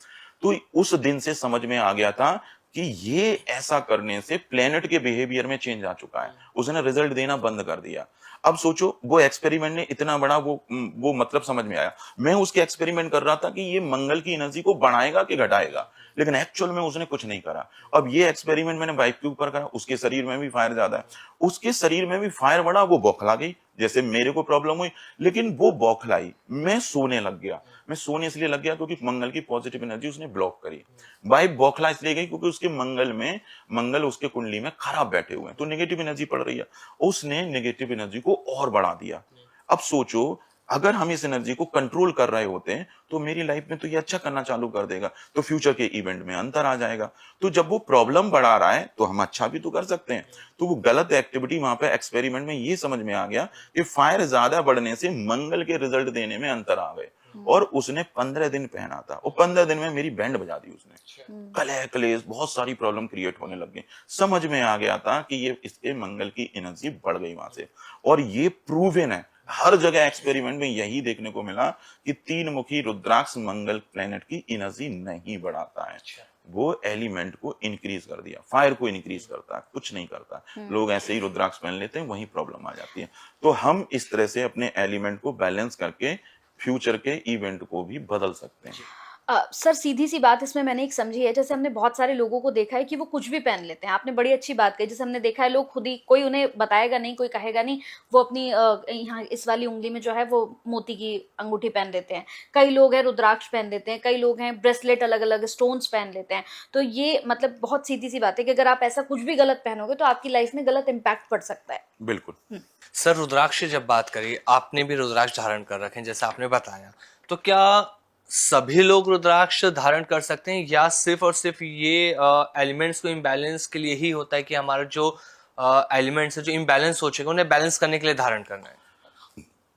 तो उस दिन से समझ में आ गया था कि ये ऐसा करने से प्लेनेट के बिहेवियर में चेंज आ चुका है, उसने रिजल्ट देना बंद कर दिया। अब सोचो वो एक्सपेरिमेंट ने इतना बड़ा वो मतलब समझ में आया। मैं उसके एक्सपेरिमेंट कर रहा था कि ये मंगल की एनर्जी को बढ़ाएगा कि घटाएगा, लेकिन एक्चुअल में उसने कुछ नहीं करा। अब ये एक्सपेरिमेंट मैंने वाइफ के ऊपर करा, उसके शरीर में भी फायर ज्यादा है, उसके शरीर में भी फायर बढ़ा, वो बौखला गई जैसे मेरे को प्रॉब्लम हुई, लेकिन वो बौखलाई, मैं सोने लग गया। मैं सोने इसलिए लग गया क्योंकि मंगल की पॉजिटिव एनर्जी उसने ब्लॉक करी। वाइफ बौखला इसलिए गई क्योंकि उसके मंगल उसके कुंडली में खराब बैठे हुए हैं, तो नेगेटिव एनर्जी पड़ रही है, उसने नेगेटिव एनर्जी को और बढ़ा दिया। अब सोचो अगर हम इस एनर्जी को कंट्रोल कर रहे होते हैं तो मेरी लाइफ में तो ये अच्छा करना चालू कर देगा, तो फ्यूचर के इवेंट में अंतर आ जाएगा। तो जब वो प्रॉब्लम बढ़ा रहा है तो हम अच्छा भी तो कर सकते हैं। तो वो गलत एक्टिविटी वहां पे एक्सपेरिमेंट में ये समझ में आ गया कि फायर ज्यादा बढ़ने से मंगल के रिजल्ट देने में अंतर आ गए, और उसने 15 दिन पहना था, और 15 दिन में मेरी बैंड बजा दी उसने। कलेह कलेश बहुत सारी प्रॉब्लम क्रिएट होने लग गई। समझ में आ गया था कि ये इसके मंगल की एनर्जी बढ़ गई वहां से, और ये प्रूवन है। हर जगह एक्सपेरिमेंट में यही देखने को मिला कि 3 मुखी रुद्राक्ष मंगल प्लेनेट की एनर्जी नहीं बढ़ाता है, वो एलिमेंट को इंक्रीज कर दिया, फायर को इंक्रीज करता है, कुछ नहीं करता। लोग ऐसे ही रुद्राक्ष पहन लेते हैं, वही प्रॉब्लम आ जाती है। तो हम इस तरह से अपने एलिमेंट को बैलेंस करके फ्यूचर के इवेंट को भी बदल सकते हैं। सर सीधी सी बात इसमें मैंने एक समझी है, जैसे हमने बहुत सारे लोगों को देखा है कि वो कुछ भी पहन लेते हैं। आपने बड़ी अच्छी बात कही, जैसे हमने देखा है लोग खुद ही, कोई उन्हें बताएगा नहीं, कोई कहेगा नहीं, वो अपनी यहाँ इस वाली उंगली में जो है वो मोती की अंगूठी पहन लेते हैं। कई लोग हैं रुद्राक्ष पहन लेते हैं, कई लोग हैं ब्रेसलेट अलग अलग स्टोन्स पहन लेते हैं। तो ये मतलब बहुत सीधी सी बात है कि अगर आप ऐसा कुछ भी गलत पहनोगे तो आपकी लाइफ में गलत इम्पैक्ट पड़ सकता है। बिल्कुल। सर रुद्राक्ष की जब बात करी, आपने भी रुद्राक्ष धारण कर रखे हैं जैसे आपने बताया, तो क्या सभी लोग रुद्राक्ष धारण कर सकते हैं, या सिर्फ और सिर्फ ये एलिमेंट्स को इम्बैलेंस के लिए ही होता है कि हमारा जो एलिमेंट्स है जो इम्बैलेंस हो चुके हैं उन्हें बैलेंस करने के लिए धारण करना है?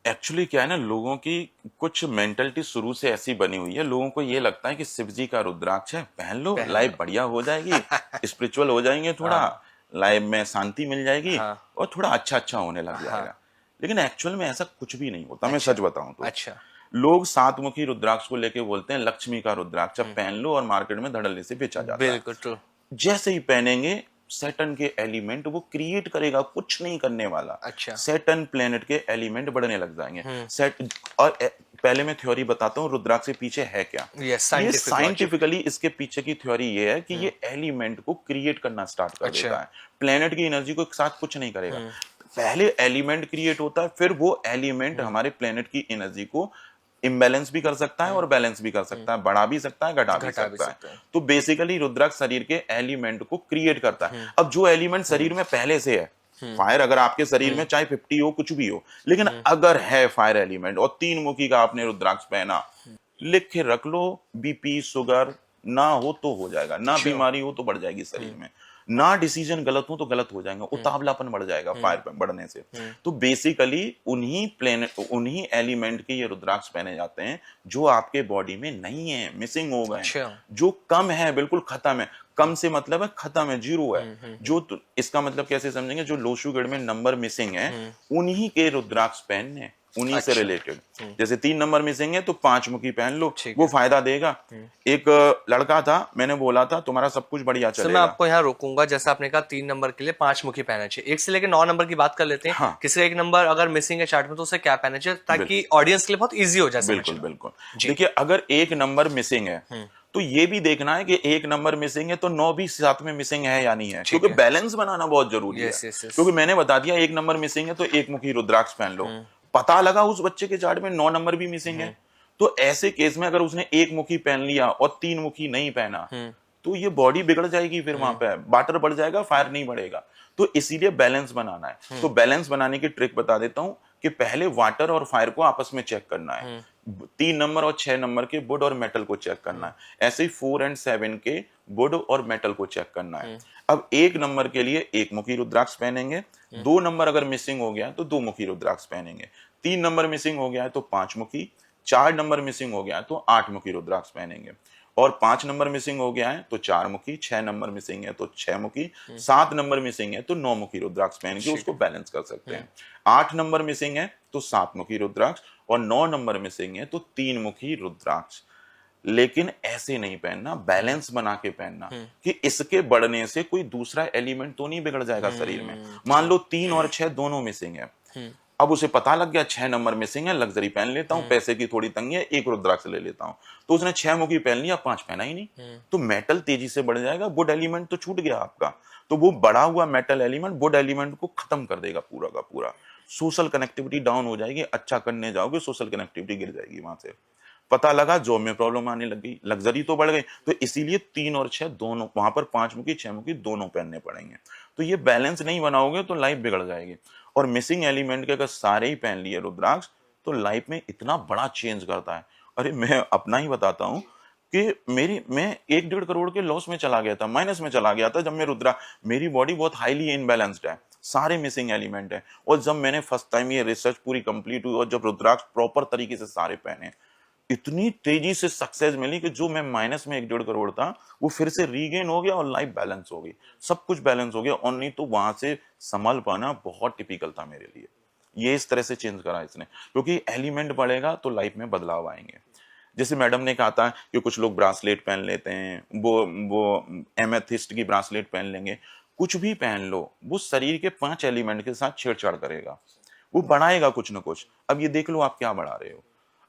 एक्चुअली क्या है ना, लोगों की कुछ मेंटलिटी शुरू से ऐसी बनी हुई है, लोगों को ये लगता है कि शिव जी का रुद्राक्ष है, पहन लो, लाइफ बढ़िया हो जाएगी, स्पिरिचुअल हो जाएंगे, थोड़ा लाइफ में शांति मिल जाएगी, और थोड़ा अच्छा होने लग जाएगा। लेकिन एक्चुअल में ऐसा कुछ भी नहीं होता। मैं सच बताऊं तो लोग 7 मुखी रुद्राक्ष को लेके बोलते हैं लक्ष्मी का रुद्राक्ष, पहन लो, और मार्केट में धड़ल्ले से बेचा जाता है। बिल्कुल। जैसे ही पहनेंगे सैटर्न के एलिमेंट वो क्रिएट करेगा, कुछ नहीं करने वाला। सैटर्न प्लेनेट के एलिमेंट बढ़ने लग जाएंगे। और पहले मैं थ्योरी बताता हूँ रुद्राक्ष के पीछे है क्या। ये साइंटिफिकली इसके पीछे की थ्योरी ये है कि ये एलिमेंट को क्रिएट करना स्टार्ट कर देता है, प्लेनेट की एनर्जी को एक साथ कुछ नहीं करेगा। पहले एलिमेंट क्रिएट होता है, फिर वो एलिमेंट हमारे प्लेनेट की एनर्जी को इम्बैलेंस भी कर सकता है और बैलेंस भी कर सकता है, बढ़ा भी सकता है, घटा भी सकता है। तो बेसिकली रुद्राक्ष शरीर के एलिमेंट को क्रिएट करता है। अब जो एलिमेंट शरीर में पहले से है, फायर अगर आपके शरीर में चाहे 50 हो, कुछ भी हो, लेकिन अगर है फायर एलिमेंट और 3 मुखी का आपने रुद्राक्ष पहना, लिख के रख लो, बीपी शुगर ना हो तो हो जाएगा, ना बीमारी हो तो बढ़ जाएगी शरीर में, ना डिसीजन गलत हो तो गलत हो जाएगा, उतावलापन बढ़ जाएगा फायर बढ़ने से। तो बेसिकली उन्हीं एलिमेंट के ये रुद्राक्ष पहने जाते हैं जो आपके बॉडी में नहीं है, मिसिंग हो गए, जो कम है, बिल्कुल खत्म है। कम से मतलब है खत्म है, जीरो है। जो इसका मतलब कैसे समझेंगे, जो लो शुगर में नंबर मिसिंग है उन्हीं के रुद्राक्ष पहनने, उन्हीं से रिलेटेड। जैसे 3 नंबर मिसिंग है तो 5 मुखी पहन लो, वो फायदा देगा। एक लड़का था, मैंने बोला था तुम्हारा सब कुछ बढ़िया चलेगा। मैं आपको यहाँ रोकूंगा, जैसे आपने कहा 3 नंबर के लिए 5 मुखी पहनना चाहिए। 1 से लेकर 9 नंबर की बात कर लेते हैं। किसी का 1 नंबर अगर मिसिंग है चार्ट में तो उसे क्या पहनना चाहिए, ताकि ऑडियंस के लिए बहुत ईजी हो जाए। बिल्कुल। देखिए अगर 1 नंबर मिसिंग है तो ये भी देखना है कि 1 नंबर मिसिंग है तो 9 भी साथ में मिसिंग है या नहीं है, क्योंकि बैलेंस बनाना बहुत जरूरी है। क्योंकि मैंने बता दिया 1 नंबर मिसिंग है तो 1 मुखी रुद्राक्ष पहन लो, पता लगा उस बच्चे के चार्ट में 9 नंबर भी मिसिंग है, तो ऐसे केस में अगर उसने 1 मुखी पहन लिया और 3 मुखी नहीं पहना तो ये बॉडी बिगड़ जाएगी, फिर वहां पे वाटर बढ़ जाएगा, फायर नहीं बढ़ेगा। तो इसीलिए बैलेंस बनाना है। तो बैलेंस बनाने की ट्रिक बता देता हूं कि पहले वाटर और फायर को आपस में चेक करना है। 3 नंबर और 6 नंबर के वुड और मेटल को चेक करना है। ऐसे ही 4 एंड 7 के वुड और मेटल को चेक करना है। अब 1 नंबर के लिए 1 मुखी रुद्राक्ष पहनेंगे, 2 नंबर अगर मिसिंग हो गया तो 2 मुखी रुद्राक्ष पहनेंगे, 3 नंबर मिसिंग हो गया है तो 5 मुखी, 4 नंबर मिसिंग हो गया है तो 8 मुखी रुद्राक्ष पहनेंगे, और 5 नंबर मिसिंग हो गया है तो 4 मुखी, 6 नंबर मिसिंग है तो 6 मुखी, 7 नंबर मिसिंग है तो 9 मुखी रुद्राक्ष पहन के उसको बैलेंस कर सकते हैं। 8 नंबर मिसिंग है तो 7 मुखी रुद्राक्ष, और 9 नंबर मिसिंग है तो 3 मुखी रुद्राक्ष। लेकिन ऐसे नहीं पहनना, बैलेंस बना के पहनना कि इसके बढ़ने से कोई दूसरा एलिमेंट तो नहीं बिगड़ जाएगा शरीर में। मान लो 3 और 6 दोनों मिसिंग है, अब उसे पता लग गया 6 नंबर मिसिंग है, लग्जरी पहन लेता हूँ, पैसे की थोड़ी तंगी है, 1 रुद्राक्ष ले लेता हूँ, तो उसने 6 मुखी पहन लिया, 5 पहना ही नहीं, तो मेटल तेजी से बढ़ जाएगा, वुड एलिमेंट तो छूट गया आपका, तो वो बढ़ा हुआ मेटल एलिमेंट वुड एलिमेंट को खत्म कर देगा पूरा का पूरा। सोशल कनेक्टिविटी डाउन हो जाएगी, अच्छा करने जाओगे सोशल कनेक्टिविटी गिर जाएगी, वहां से पता लगा जॉब में प्रॉब्लम आने लग गई, लग्जरी तो बढ़ गई, तो इसीलिए 3 और 6 दोनों, वहां पर 5 मुखी 6 मुखी दोनों पहनने पड़ेंगे। तो ये बैलेंस नहीं बनाओगे तो लाइफ बिगड़ जाएगी। और मिसिंग एलिमेंट के अगर सारे ही पहन लिए रुद्राक्ष तो लाइफ में इतना बड़ा चेंज करता है। अरे मैं अपना ही बताता हूँ कि मैं 1-1.5 करोड़ के लॉस में चला गया था, माइनस में चला गया था जब मैं मेरी बॉडी बहुत हाईली इनबैलेंस्ड है, सारे मिसिंग एलिमेंट है, और जब मैंने फर्स्ट टाइम ये रिसर्च पूरी कंप्लीट हुई और जब रुद्राक्ष प्रॉपर तरीके से सारे पहने, इतनी तेजी से सक्सेस मिली कि जो मैं माइनस में 1-1.5 करोड़ था वो फिर से रीगेन हो गया और लाइफ बैलेंस हो गई, सब कुछ बैलेंस हो गया। और नहीं तो वहां से संभल पाना बहुत टिपिकल था मेरे लिए। ये इस तरह से चेंज करा इसने, क्योंकि एलिमेंट बढ़ेगा तो लाइफ में बदलाव आएंगे। जैसे मैडम ने कहा था कि कुछ लोग ब्रासलेट पहन लेते हैं, वो एमेथिस्ट की ब्रासलेट पहन लेंगे, कुछ भी पहन लो, वो शरीर के 5 एलिमेंट के साथ छेड़छाड़ करेगा, वो बढ़ाएगा कुछ ना कुछ। अब ये देख लो आप क्या बढ़ा रहे हो,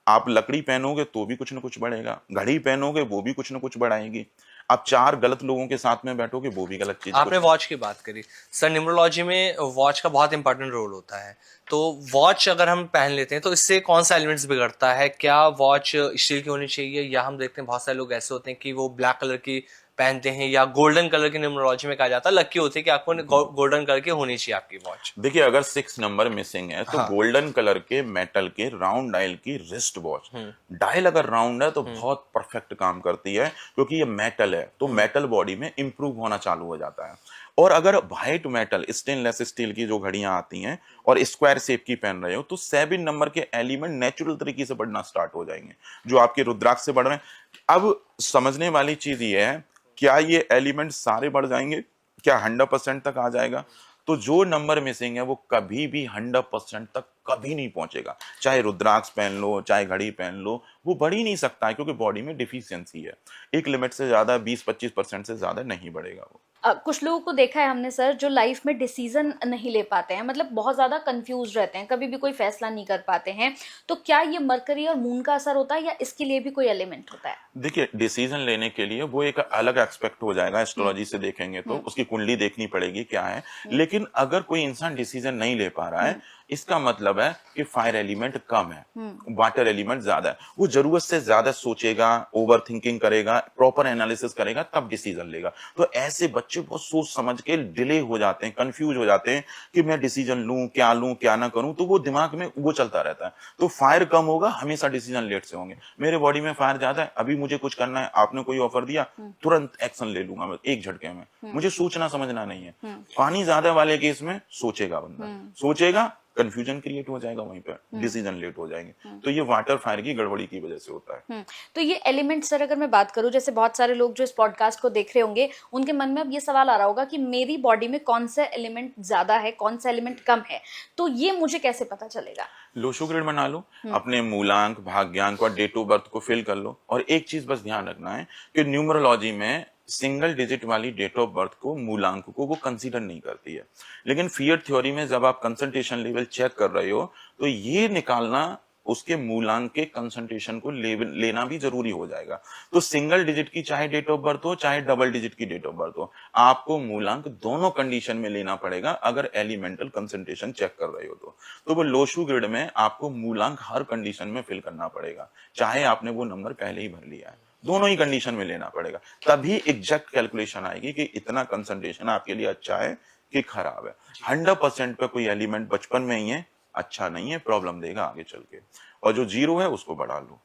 आप लकड़ी पहनोगे तो भी कुछ ना कुछ बढ़ेगा, घड़ी पहनोगे वो भी कुछ ना कुछ बढ़ाएगी, आप 4 गलत लोगों के साथ में बैठोगे वो भी गलत चीज। आपने वॉच की बात करी सर, न्यूमरोलॉजी में वॉच का बहुत इंपॉर्टेंट रोल होता है, तो वॉच अगर हम पहन लेते हैं तो इससे कौन सा एलिमेंट्स बिगड़ता है? क्या वॉच स्टील की होनी चाहिए, या हम देखते हैं बहुत सारे लोग ऐसे होते हैं कि वो ब्लैक कलर की पहनते हैं, या गोल्डन कलर की न्यूमरोलॉजी में कहा जाता है लकी होती है कि आपको गोल्डन कलर की होनी चाहिए आपकी वॉच। देखिए अगर 6 नंबर मिसिंग है तो हाँ। गोल्डन कलर के मेटल के राउंड डायल की रिस्ट वॉच, डायल अगर राउंड है तो बहुत परफेक्ट काम करती है, क्योंकि ये मेटल है तो मेटल बॉडी में इंप्रूव होना चालू हो जाता है। और अगर व्हाइट मेटल स्टेनलेस स्टील की जो घड़ियां आती हैं और स्क्वायर शेप की पहन रहे हो तो 7 नंबर के एलिमेंट नेचुरल तरीके से बढ़ना स्टार्ट हो जाएंगे, जो आपके रुद्राक्ष से बढ़ रहे हैं। अब समझने वाली चीज ये है, क्या ये एलिमेंट सारे बढ़ जाएंगे, क्या 100% तक आ जाएगा? तो जो नंबर मिसिंग है वो कभी भी 100% तक कभी नहीं पहुंचेगा, चाहे रुद्राक्ष पहन लो चाहे घड़ी पहन लो, वो बढ़ ही नहीं सकता है, क्योंकि बॉडी में डिफिशियंसी है। एक लिमिट से ज्यादा 20-25% से ज्यादा नहीं बढ़ेगा वो। कुछ लोगों को देखा है हमने सर जो लाइफ में डिसीजन नहीं ले पाते हैं, मतलब बहुत ज़्यादा कंफ्यूज रहते हैं, कभी भी कोई फैसला नहीं कर पाते हैं, तो क्या ये मरकरी और मून का असर होता है या इसके लिए भी कोई एलिमेंट होता है? देखिए डिसीजन लेने के लिए वो एक अलग एक्सपेक्ट हो जाएगा, एस्ट्रोलॉजी से देखेंगे तो उसकी कुंडली देखनी पड़ेगी क्या है। लेकिन अगर कोई इंसान डिसीजन नहीं ले पा रहा है, इसका मतलब है कि फायर एलिमेंट कम है, वाटर एलिमेंट ज्यादा है, वो जरूरत से ज्यादा सोचेगा, ओवर थिंकिंग करेगा, प्रॉपर एनालिसिस करेगा, तब डिसीजन लेगा। तो ऐसे बच्चे बहुत सोच समझ के डिले हो जाते हैं, कंफ्यूज हो जाते हैं कि मैं डिसीजन लूं क्या ना करूं, तो वो दिमाग में वो चलता रहता है। तो फायर कम होगा, हमेशा डिसीजन लेट से होंगे। मेरे बॉडी में फायर ज्यादा है, अभी मुझे कुछ करना है, आपने कोई ऑफर दिया, तुरंत एक्शन ले लूंगा मैं एक झटके में, मुझे सोचना समझना नहीं है। पानी ज्यादा वाले केस में सोचेगा बंदा, सोचेगा, कंफ्यूजन क्रिएट हो जाएगा, वहीं पर डिसीजन लेट हो जाएंगे। तो ये वाटर फायर की गड़बड़ी की वजह से होता है। तो ये एलिमेंट सर अगर मैं बात करूं, जैसे बहुत सारे लोग जो इस पॉडकास्ट को देख रहे होंगे उनके मन में अब ये सवाल आ रहा होगा कि मेरी बॉडी में कौन सा एलिमेंट ज्यादा है, कौन सा एलिमेंट कम है, तो ये मुझे कैसे पता चलेगा? लोशो ग्रिड बना लो, अपने मूलांक भाग्यांक और डेट ऑफ बर्थ को फिल कर लो। और एक चीज बस ध्यान रखना है कि न्यूमरोलॉजी में सिंगल डिजिट वाली डेट ऑफ बर्थ को, मूलांक को वो कंसीडर नहीं करती है। लेकिन फियर थ्योरी में जब आप कंसंट्रेशन लेवल चेक कर रहे हो तो ये निकालना उसके मूलांक के कंसंट्रेशन को लेना भी जरूरी हो जाएगा। तो सिंगल डिजिट की चाहे डेट ऑफ बर्थ हो चाहे डबल डिजिट की डेट ऑफ बर्थ हो, आपको मूलांक दोनों कंडीशन में लेना पड़ेगा अगर एलिमेंटल कंसंट्रेशन चेक कर रहे हो तो वो लोशो ग्रिड में आपको मूलांक हर कंडीशन में फिल करना पड़ेगा, चाहे आपने वो नंबर पहले ही भर लिया है, दोनों ही कंडीशन में लेना पड़ेगा, तभी एग्जैक्ट कैलकुलेशन आएगी कि इतना कंसंट्रेशन आपके लिए अच्छा है कि खराब है। 100% पे कोई एलिमेंट बचपन में ही है अच्छा नहीं है, प्रॉब्लम देगा आगे चल के। और जो 0 है उसको बढ़ा लो।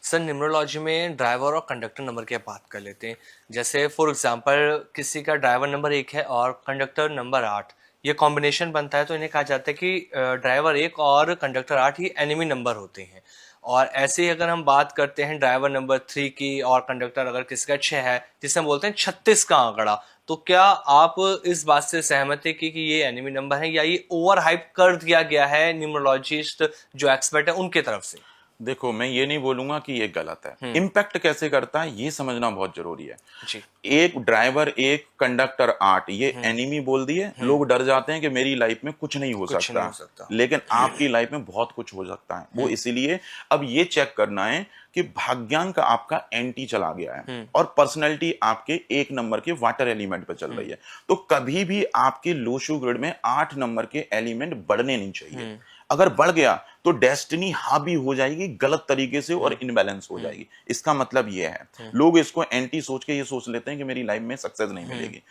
सर न्यूमरोलॉजी में ड्राइवर और कंडक्टर नंबर की बात कर लेते हैं। जैसे फॉर एग्जांपल किसी का ड्राइवर नंबर 1 है और कंडक्टर नंबर 8, ये कॉम्बिनेशन बनता है तो इन्हें कहा जाता है कि ड्राइवर 1 और कंडक्टर 8 ये एनिमी नंबर होते हैं। और ऐसे ही अगर हम बात करते हैं ड्राइवर नंबर 3 की और कंडक्टर अगर किसी का 6 है, जिसे हम बोलते हैं 36 का आंकड़ा, तो क्या आप इस बात से सहमत है कि ये एनिमी नंबर है या ये ओवर हाइप कर दिया गया है न्यूमरोलॉजिस्ट जो एक्सपर्ट है उनके तरफ से? देखो, मैं ये नहीं बोलूंगा कि ये गलत है। इम्पैक्ट कैसे करता है ये समझना बहुत जरूरी है। जी। एक ड्राइवर 1 कंडक्टर 8 ये एनिमी बोल दिए, लोग डर जाते हैं कि मेरी लाइफ में कुछ नहीं हो कुछ सकता, नहीं हो सकता। लेकिन आपकी लाइफ में बहुत कुछ हो सकता है। वो इसीलिए अब ये चेक करना है कि भाग्यांक आपका एंटी चला गया है और पर्सनैलिटी आपके 1 नंबर के वाटर एलिमेंट पे चल रही है, तो कभी भी आपके लोशु ग्रिड में 8 नंबर के एलिमेंट बढ़ने नहीं चाहिए। अगर बढ़ गया तो डेस्टिनी हावी हो जाएगी गलत तरीके से और इनबैलेंस हो जाएगी। इसका मतलब ये है, लोग इसको एंटी सोच के ये सोच लेते हैं कि मेरी लाइफ में सक्सेस नहीं मिलेगी।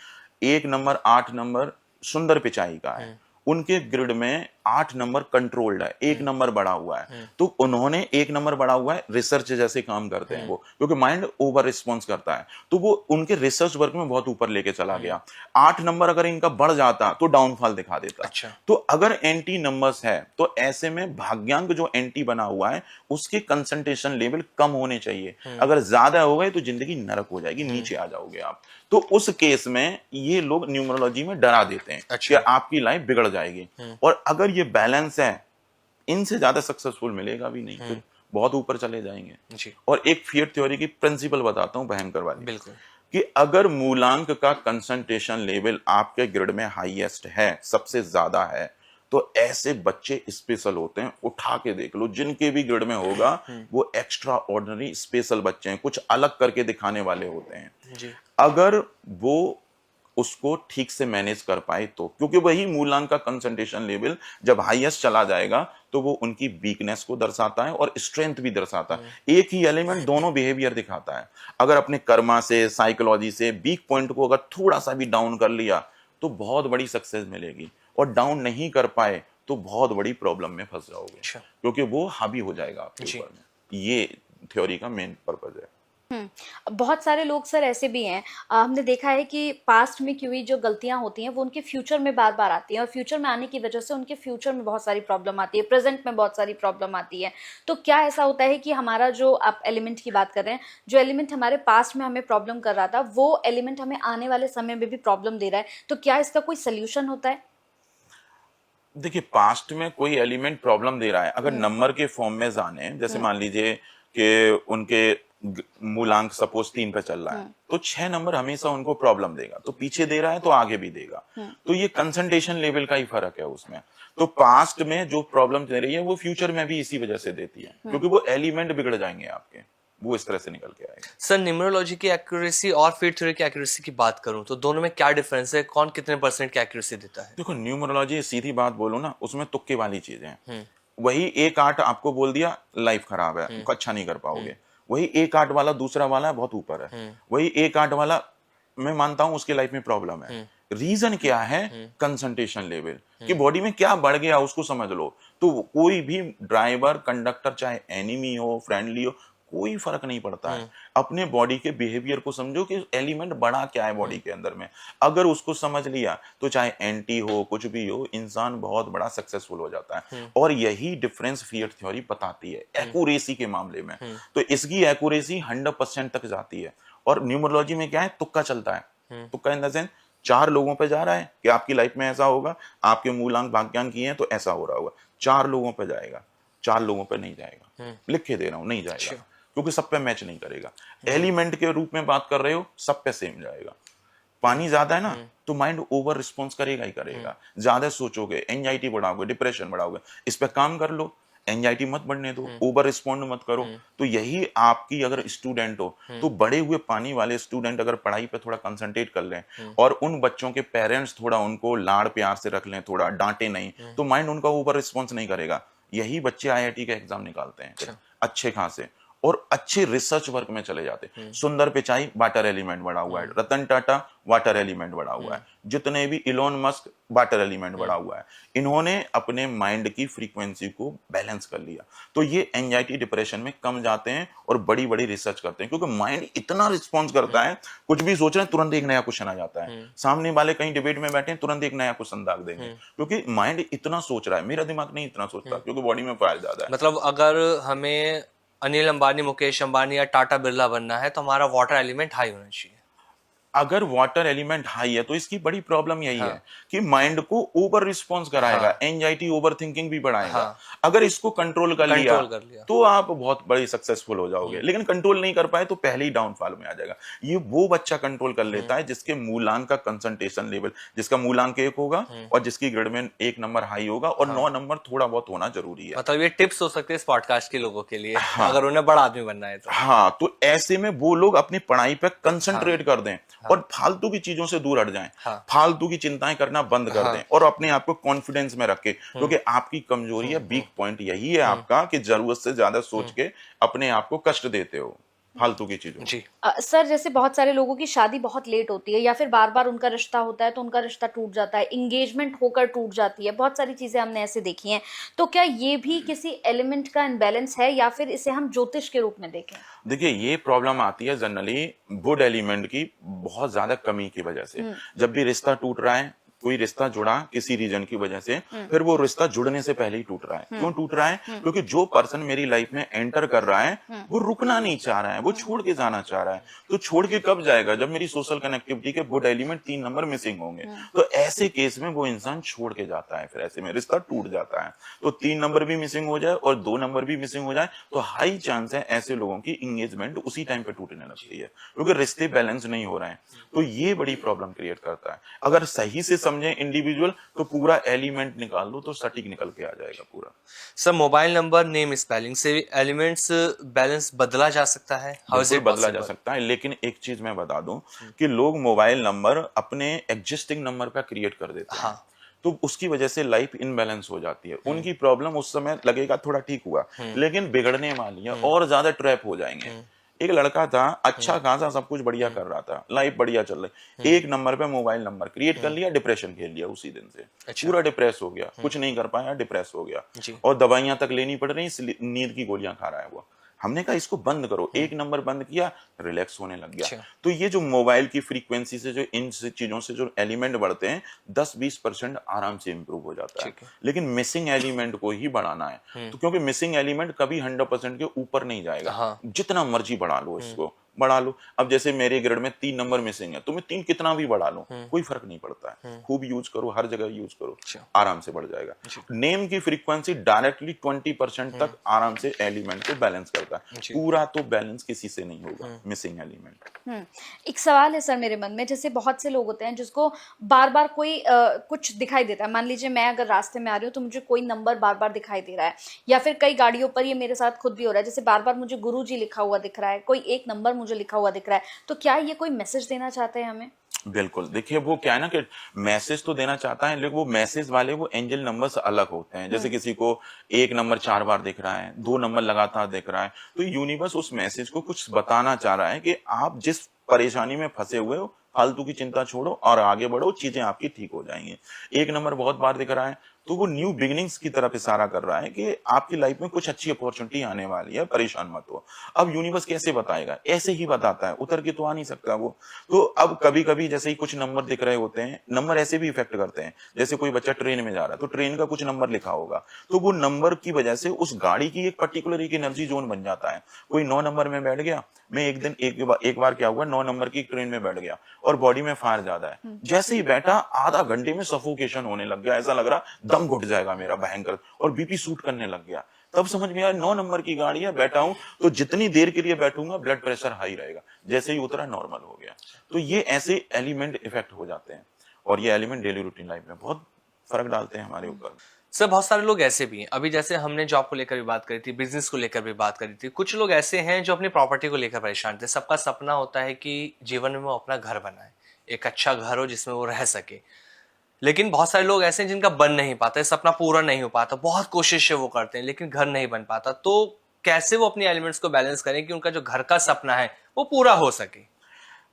1 नंबर 8 नंबर सुंदर पिचाई का है, उनके ग्रिड में 8 नंबर कंट्रोल्ड है, 1 नंबर बढ़ा हुआ है, तो उन्होंने 1 नंबर बढ़ा हुआ है, रिसर्च जैसे काम करते हैं वो, क्योंकि माइंड ओवर रिस्पॉन्स करता है, तो वो उनके रिसर्च वर्क में बहुत ऊपर लेके चला गया। 8 नंबर अगर इनका बढ़ जाता तो डाउनफॉल दिखा देता। अच्छा। तो अगर एंटी नंबर्स है तो ऐसे में भाग्यांक जो एंटी बना हुआ है उसके कंसंट्रेशन लेवल कम होने चाहिए। अगर ज्यादा हो गए तो जिंदगी नरक हो जाएगी, नीचे आ जाओगे आप। तो उस केस में ये लोग न्यूमरोलॉजी में डरा देते हैं कि आपकी लाइफ बिगड़ जाएगी। और अगर ये बैलेंस है, इनसे ज्यादा सक्सेसफुल मिलेगा भी नहीं, फिर बहुत ऊपर चले जाएंगे। जी। और एक फिएट थ्योरी की प्रिंसिपल बताता हूं भयंकर वाली, बिल्कुल। कि अगर मूलांक का कंसंट्रेशन लेवल आपके ग्रिड में हाईएस्ट है, सबसे ज्यादा है, तो ऐसे बच्चे स्पेशल होते हैं। उठा के देख लो, जिनके भी ग्रिड में होगा वो एक्स्ट्रा ऑर्डिनरी स्पेशल बच्चे हैं, कुछ अलग करके दिखाने वाले होते हैं। जी। अगर वो उसको ठीक से मैनेज कर पाए तो, क्योंकि वही मूलांक का कंसंट्रेशन लेवल जब हाईएस्ट चला जाएगा तो वो उनकी वीकनेस को दर्शाता है और स्ट्रेंथ भी दर्शाता है। एक ही एलिमेंट दोनों बिहेवियर दिखाता है। अगर अपने कर्मा से, साइकोलॉजी से वीक पॉइंट को अगर थोड़ा सा भी डाउन कर लिया तो बहुत बड़ी सक्सेस मिलेगी, और डाउन नहीं कर पाए तो बहुत बड़ी प्रॉब्लम में फंस जाओगे, क्योंकि वो हावी हो जाएगा आपके ऊपर में। ये थ्योरी का मेन पर्पज है। बहुत सारे लोग सर ऐसे भी हैं, हमने देखा है कि पास्ट में की हुई जो गलतियां होती हैं वो उनके फ्यूचर में बार बार आती हैं, और फ्यूचर में आने की वजह से उनके फ्यूचर में बहुत सारी प्रॉब्लम आती है, प्रेजेंट में बहुत सारी प्रॉब्लम आती है। तो क्या ऐसा होता है कि हमारा जो आप एलिमेंट की बात कर रहे हैं, जो एलिमेंट हमारे पास्ट में हमें प्रॉब्लम कर रहा था वो एलिमेंट हमें आने वाले समय में भी प्रॉब्लम दे रहा है, तो क्या इसका कोई सोल्यूशन होता है? देखिए, पास्ट में कोई एलिमेंट प्रॉब्लम दे रहा है, अगर नंबर के फॉर्म में जाने, जैसे मान लीजिए कि उनके मूलांक सपोज 3 पे चल रहा है, तो 6 नंबर हमेशा उनको प्रॉब्लम देगा, तो पीछे दे रहा है तो आगे भी देगा। तो ये कंसंट्रेशन लेवल का ही फर्क है उसमें। तो पास्ट में जो प्रॉब्लम दे रही है वो फ्यूचर में भी इसी वजह से देती है, क्योंकि वो एलिमेंट बिगड़ जाएंगे आपके, वो इस तरह से निकल के आएगा। सर न्यूमरोलॉजी की एक्यूरेसी और फिएट थ्योरी की एक्यूरेसी की बात करूं तो दोनों में क्या डिफरेंस है, कौन कितने % की एक्यूरेसी देता है? देखो, न्यूमरोलॉजी सीधी बात बोलो ना, उसमें तुक्के वाली चीजें हैं। वही 1-8 आपको बोल दिया लाइफ खराब है, अच्छा नहीं कर पाओगे। वही 1-8 वाला दूसरा वाला है बहुत ऊपर है, वही 1-8 वाला मैं मानता हूं उसकी लाइफ में प्रॉब्लम है। रीजन क्या है? कंसंट्रेशन लेवल, कि बॉडी में क्या बढ़ गया उसको समझ लो। तो कोई भी ड्राइवर, कंडक्टर, चाहे एनिमी हो, फ्रेंडली हो, कोई फर्क नहीं पड़ता है। अपने बॉडी के बिहेवियर को समझो कि एलिमेंट बड़ा क्या है बॉडी के अंदर में। अगर उसको समझ लिया तो चाहे एंटी हो, कुछ भी हो, इंसान बहुत बड़ा सक्सेसफुल हो जाता है। और यही डिफरेंस फिएट थ्योरी बताती है एक्यूरेसी के मामले में। तो इसकी एक्यूरेसी 100% तक जाती है। और न्यूमरोलॉजी में क्या है? तुक्का चलता है। तुक्का इन द सेंस 4 लोगों पे जा रहा है कि आपकी लाइफ में ऐसा होगा, आपके मूलांक भाग्यांक किए हैं तो ऐसा हो रहा होगा। 4 लोगों पे जाएगा, 4 लोगों पे नहीं जाएगा। लिख के दे रहा हूं, नहीं जाएगा, क्योंकि सब पे मैच नहीं करेगा। एलिमेंट के रूप में बात कर रहे हो, सब पे सेम जाएगा। पानी ज्यादा है ना तो माइंड ओवर रिस्पॉन्स करेगा ही करेगा। ज्यादा सोचोगे, एंजाइटी बढ़ाओगे, डिप्रेशन बढ़ाओगे, इस पे काम कर लो। एंजाइटी मत बढ़ने दो, ओवर रिस्पॉन्ड मत करो। तो यही आपकी, अगर स्टूडेंट हो तो बड़े हुए पानी वाले स्टूडेंट अगर पढ़ाई पे थोड़ा कंसंट्रेट कर लें, और उन बच्चों के पेरेंट्स थोड़ा उनको लाड़ प्यार से रख लें, थोड़ा डांटे नहीं, तो माइंड उनका ओवर रिस्पॉन्स नहीं करेगा। यही बच्चे IIT का एग्जाम निकालते हैं अच्छे खासे, और अच्छे रिसर्च वर्क में चले जाते हैं। सुंदर पिचाई वाटर एलिमेंट बढ़ा हुआ है, रतन टाटा वाटर एलिमेंट बढ़ा हुआ है, जितने भी इलोन मस्क वाटर एलिमेंट बढ़ा हुआ है। इन्होंने अपने माइंड की फ्रीक्वेंसी को बैलेंस कर लिया, तो ये एंजाइटी डिप्रेशन में कम जाते हैं और बड़ी बड़ी रिसर्च करते हैं, क्योंकि माइंड इतना रिस्पॉन्स करता है, कुछ भी सोच रहे हैं तुरंत एक नया क्वेश्चन आ जाता है, सामने वाले कहीं डिबेट में बैठे हैं तुरंत एक नया क्वेश्चन दाग देंगे, क्योंकि माइंड इतना सोच रहा है। मेरा दिमाग नहीं इतना सोचता, क्योंकि बॉडी में फायर ज्यादा है। मतलब अगर हमें अनिल अंबानी, मुकेश अंबानी या टाटा बिरला बनना है तो हमारा वाटर एलिमेंट हाई होना चाहिए। अगर वाटर एलिमेंट हाई है तो इसकी बड़ी प्रॉब्लम यही है कि माइंड को ओवर रिस्पॉन्स कराएगा, एंजाइटी ओवर थिंकिंग भी बढ़ाएगा। अगर इसको कंट्रोल कर लिया तो आप बहुत बड़ी सक्सेसफुल हो जाओगे, लेकिन कंट्रोल नहीं कर पाए तो पहले ही डाउनफॉल में आ जाएगा। ये वो बच्चा कंट्रोल कर लेता है जिसके मूलांक का कंसंट्रेशन लेवल, जिसका मूलांक 1 होगा और जिसकी ग्रेड में 1 नंबर हाई होगा और 9 नंबर थोड़ा बहुत होना जरूरी है। मतलब ये टिप्स हो सकते हैं इस पॉडकास्ट के लोगों के लिए, अगर उन्हें बड़ा आदमी बनना है तो। हाँ, तो ऐसे में वो लोग अपनी पढ़ाई पे कंसंट्रेट कर दें और फालतू की चीजों से दूर हट जाएं, फालतू की चिंताएं करना बंद कर दें और अपने आप को कॉन्फिडेंस में रखें, क्योंकि आपकी कमजोरी है, वीक पॉइंट यही है आपका कि जरूरत से ज्यादा सोच के अपने आप को कष्ट देते हो फालतू की चीजों। जी सर, जैसे बहुत सारे लोगों की शादी बहुत लेट होती है या फिर बार बार उनका रिश्ता होता है तो उनका रिश्ता टूट जाता है, इंगेजमेंट होकर टूट जाती है, बहुत सारी चीजें हमने ऐसे देखी हैं, तो क्या ये भी किसी एलिमेंट का इनबैलेंस है या फिर इसे हम ज्योतिष के रूप में देखें? देखिए, ये प्रॉब्लम आती है जनरली गुड एलिमेंट की बहुत ज्यादा कमी की वजह से। जब भी रिश्ता टूट रहा है, कोई रिश्ता जुड़ा किसी रीजन की वजह से, फिर वो रिश्ता जुड़ने से पहले ही टूट रहा है। क्यों टूट रहा है? क्योंकि जो पर्सन मेरी लाइफ में एंटर कर रहा है वो रुकना नहीं चाह रहा है, वो छोड़ के जाना चाह रहा है। तो छोड़ के कब जाएगा? जब मेरी सोशल कनेक्टिविटी के गुड एलिमेंट 3 नंबर मिसिंग होंगे। तो ऐसे केस में वो इंसान छोड़ के जाता है, फिर ऐसे में रिश्ता टूट जाता है। तो 3 नंबर भी मिसिंग हो जाए और 2 नंबर भी मिसिंग हो जाए तो हाई चांस है ऐसे लोगों की इंगेजमेंट उसी टाइम पे टूटने लगती है, क्योंकि रिश्ते बैलेंस नहीं हो रहे हैं। तो ये बड़ी प्रॉब्लम क्रिएट करता है। अगर सही से समझे इंडिविजुअल तो पूरा एलिमेंट निकाल लो तो सटीक निकल के आ जाएगा पूरा। Sir, mobile number name spelling से एलिमेंट्स बैलेंस बदला जा सकता है? हाउ इज इट बदला जा सकता है, लेकिन एक चीज मैं बता दूं कि लोग मोबाइल नंबर अपने एग्जिस्टिंग नंबर पे क्रिएट कर देते हैं। तो उसकी वजह से लाइफ इनबैलेंस हो जाती है। उनकी प्रॉब्लम उस समय लगेगा थोड़ा ठीक हुआ, लेकिन बिगड़ने वाली है और ज्यादा ट्रैप हो जाएंगे। एक लड़का था, अच्छा खासा सब कुछ बढ़िया कर रहा था, लाइफ बढ़िया चल रही, 1 नंबर पे मोबाइल नंबर क्रिएट कर लिया, डिप्रेशन खेल लिया उसी दिन से। अच्छा। पूरा डिप्रेस हो गया, कुछ नहीं कर पाया, डिप्रेस हो गया और दवाइयां तक लेनी पड़ रही, नींद की गोलियां खा रहा है वो। हमने कहा इसको बंद करो, 1 नंबर बंद किया, रिलैक्स होने लग गया। तो ये जो मोबाइल की फ्रीक्वेंसी से जो इन चीजों से जो एलिमेंट बढ़ते हैं 10-20% आराम से इंप्रूव हो जाता है। लेकिन मिसिंग एलिमेंट को ही बढ़ाना है, तो क्योंकि मिसिंग एलिमेंट कभी 100% के ऊपर नहीं जाएगा। जितना मर्जी बढ़ा लो इसको, बढ़ा लो। अब जैसे मेरे ग्रेड में 3 नंबर मिसिंग है, तुम्हें 3 कितना भी बढ़ा लो कोई फर्क नहीं पड़ता है। खूब यूज करो, हर जगह यूज करो, आराम से बढ़ जाएगा। नेम की फ्रीक्वेंसी डायरेक्टली 20% तक आराम से एलिमेंट को बैलेंस करता है। पूरा तो बैलेंस किसी से नहीं होगा मिसिंग एलिमेंट। एक सवाल है सर मेरे मन में, जैसे बहुत से लोग होते हैं जिसको बार बार कोई कुछ दिखाई देता है। मान लीजिए मैं अगर रास्ते में आ रही हूँ तो मुझे कोई नंबर बार बार दिखाई दे रहा है, या फिर कई गाड़ियों पर ये मेरे साथ खुद भी हो रहा है, जैसे बार बार मुझे गुरुजी लिखा हुआ दिख रहा है, कोई एक नंबर मुझे लिखा हुआ दिख रहा है, तो क्या ये कोई मैसेज देना चाहते हैं हमें? बिल्कुल, देखिए वो क्या है ना कि मैसेज तो देना चाहता है, लेकिन वो मैसेज वाले वो एंजल नंबर से अलग होते हैं। जैसे किसी को 1 नंबर 4 बार दिख रहा है, 2 नंबर लगातार दिख रहा है, तो यूनिवर्स उस मैसेज को कुछ बताना चाह रहा है कि आप जिस परेशानी में फंसे हुए हो, फालतू की चिंता छोड़ो और आगे बढ़ो, चीजें आपकी ठीक हो जाएंगी। 1 नंबर बहुत बार दिख रहा है तो वो न्यू बिगिनिंग्स की तरफ इशारा कर रहा है कि आपकी लाइफ में कुछ अच्छी अपॉर्चुनिटी आने वाली है, परेशान मत हो। अब यूनिवर्स कैसे बताएगा? ऐसे ही बताता है, उतर के तो आ नहीं सकता वो। तो अब कभी कभी जैसे ही कुछ नंबर दिख रहे होते हैं, नंबर ऐसे भी इफेक्ट करते हैं। जैसे कोई बच्चा ट्रेन में जा रहा है तो ट्रेन का कुछ नंबर लिखा होगा, तो वो नंबर की वजह से उस गाड़ी की एक पर्टिकुलर एक एनर्जी जोन बन जाता है। कोई 9 नंबर में बैठ गया, मैं एक दिन एक बार क्या हुआ, 9 नंबर की ट्रेन में बैठ गया और बॉडी में फायर ज्यादा है। जैसे ही बैठा आधा घंटे में सफोकेशन होने लग गया, ऐसा लग रहा दम घुट जाएगा मेरा भयंकर, और बीपी शूट करने लग गया। तब समझ में आया 9 नंबर की गाड़ी है, बैठा हूं तो जितनी देर के लिए बैठूंगा ब्लड प्रेशर हाई रहेगा, जैसे ही उतरा नॉर्मल हो गया। तो ये ऐसे एलिमेंट इफेक्ट हो जाते हैं और ये एलिमेंट डेली रूटीन लाइफ में बहुत फर्क डालते हैं हमारे ऊपर। सर, बहुत सारे लोग ऐसे भी हैं, अभी जैसे हमने जॉब को लेकर भी बात करी थी, बिजनेस को लेकर भी बात करी थी, कुछ लोग ऐसे हैं जो अपनी प्रॉपर्टी को लेकर परेशान थे। सबका सपना होता है कि जीवन में वो अपना घर बनाए, एक अच्छा घर हो जिसमें वो रह सके, लेकिन बहुत सारे लोग ऐसे हैं जिनका बन नहीं पाता, सपना पूरा नहीं हो पाता, बहुत कोशिशें वो करते हैं लेकिन घर नहीं बन पाता। तो कैसे वो अपनी एलिमेंट्स को बैलेंस करें कि उनका जो घर का सपना है वो पूरा हो सके?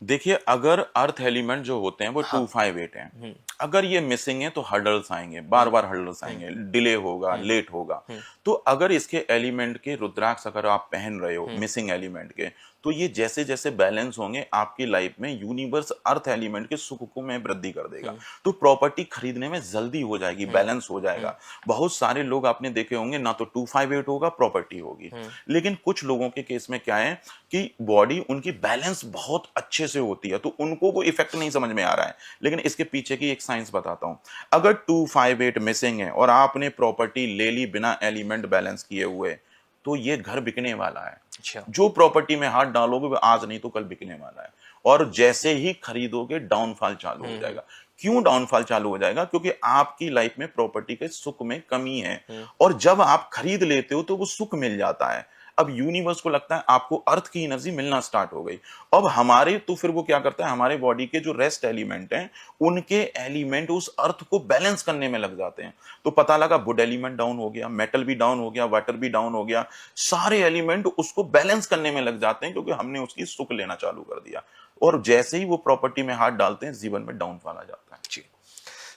देखिए, अगर अर्थ एलिमेंट जो होते हैं वो हाँ। 258 हैं, अगर ये मिसिंग है तो हर्डल्स आएंगे, बार बार हर्डल्स आएंगे, डिले होगा, लेट होगा। तो अगर इसके एलिमेंट के रुद्राक्ष अगर आप पहन रहे हो मिसिंग एलिमेंट के, तो ये जैसे जैसे बैलेंस होंगे आपकी लाइफ में यूनिवर्स अर्थ एलिमेंट के सुख को में वृद्धि कर देगा। तो प्रॉपर्टी खरीदने में जल्दी हो जाएगी, बैलेंस हो जाएगा। बहुत सारे लोग आपने देखे होंगे ना तो 258 होगा, प्रॉपर्टी होगी। लेकिन कुछ लोगों के केस में क्या है कि बॉडी उनकी बैलेंस बहुत अच्छे से होती है, तो उनको वो इफेक्ट नहीं समझ में आ रहा है। लेकिन इसके पीछे की एक साइंस बताता हूं। अगर 258 मिसिंग है और आपने प्रॉपर्टी ले ली बिना एलिमेंट बैलेंस किए हुए, तो ये घर बिकने वाला है। अच्छा। जो प्रॉपर्टी में हाथ डालोगे वो आज नहीं तो कल बिकने वाला है। और जैसे ही खरीदोगे डाउनफॉल चालू हो जाएगा। क्यों डाउनफॉल चालू हो जाएगा? क्योंकि आपकी लाइफ में प्रॉपर्टी के सुख में कमी है, और जब आप खरीद लेते हो तो वो सुख मिल जाता है। अब यूनिवर्स को लगता है आपको अर्थ की एनर्जी मिलना स्टार्ट हो गई। अब हमारे तो फिर वो क्या करता है, हमारे बॉडी के जो रेस्ट एलिमेंट हैं उनके एलिमेंट उस अर्थ को बैलेंस करने में लग जाते हैं। तो पता लगा वुड एलिमेंट डाउन हो गया, मेटल भी डाउन हो गया, वाटर भी डाउन हो गया, सारे एलिमेंट उसको बैलेंस करने में लग जाते हैं क्योंकि हमने उसकी सुख लेना चालू कर दिया। और जैसे ही वो प्रॉपर्टी में हाथ डालते हैं जीवन में डाउनफॉल आ जाता है। जी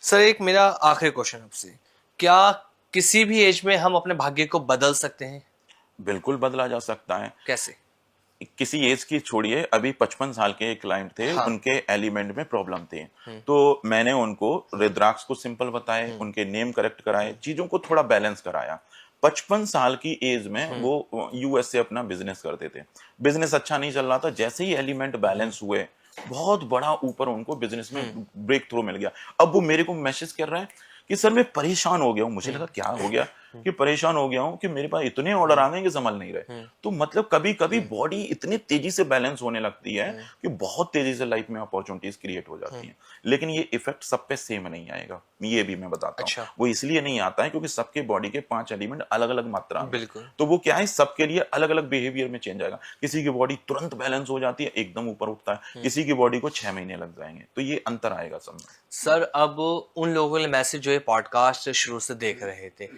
सर, एक मेरा आखिरी क्वेश्चन आपसे, क्या किसी भी एज में हम अपने भाग्य को बदल सकते हैं? बिल्कुल बदला जा सकता है। कैसे? किसी एज की छोड़िए, अभी 55 साल के एक क्लाइंट थे। हाँ। उनके एलिमेंट में प्रॉब्लम थी, तो मैंने उनको रुद्राक्ष को सिंपल बताए, उनके नेम करेक्ट कराए, चीजों को थोड़ा बैलेंस कराया। 55 साल की एज में वो यूएस से अपना बिजनेस करते थे। बिजनेस अच्छा नहीं चल रहा था, जैसे ही एलिमेंट बैलेंस हुए बहुत बड़ा ऊपर उनको बिजनेस में ब्रेक थ्रू मिल गया। अब वो मेरे को मैसेज कर रहा है कि सर मैं परेशान हो गया हूँ। मुझे लगा क्या हो गया कि परेशान हो गया हूँ कि मेरे पास इतने ऑर्डर आ गए कि संभल नहीं रहे। तो मतलब कभी कभी बॉडी इतनी तेजी से बैलेंस होने लगती है कि बहुत तेजी से लाइफ में अपॉर्चुनिटीज क्रिएट हो जाती हैं। लेकिन ये इफेक्ट सब पे सेम नहीं आएगा, ये भी मैं बताता हूँ। अच्छा। वो इसलिए नहीं आता है क्योंकि सबके बॉडी के 5 एलिमेंट अलग अलग मात्रा में। बिल्कुल। तो वो क्या है, सबके लिए अलग अलग बिहेवियर में चेंज आएगा। किसी की बॉडी तुरंत बैलेंस हो जाती है, एकदम ऊपर उठता है, किसी की बॉडी को 6 महीने लग जाएंगे। तो ये अंतर आएगा सब में। सर, अब उन लोगों ने मैसेज जो है पॉडकास्ट शुरू से देख रहे थे,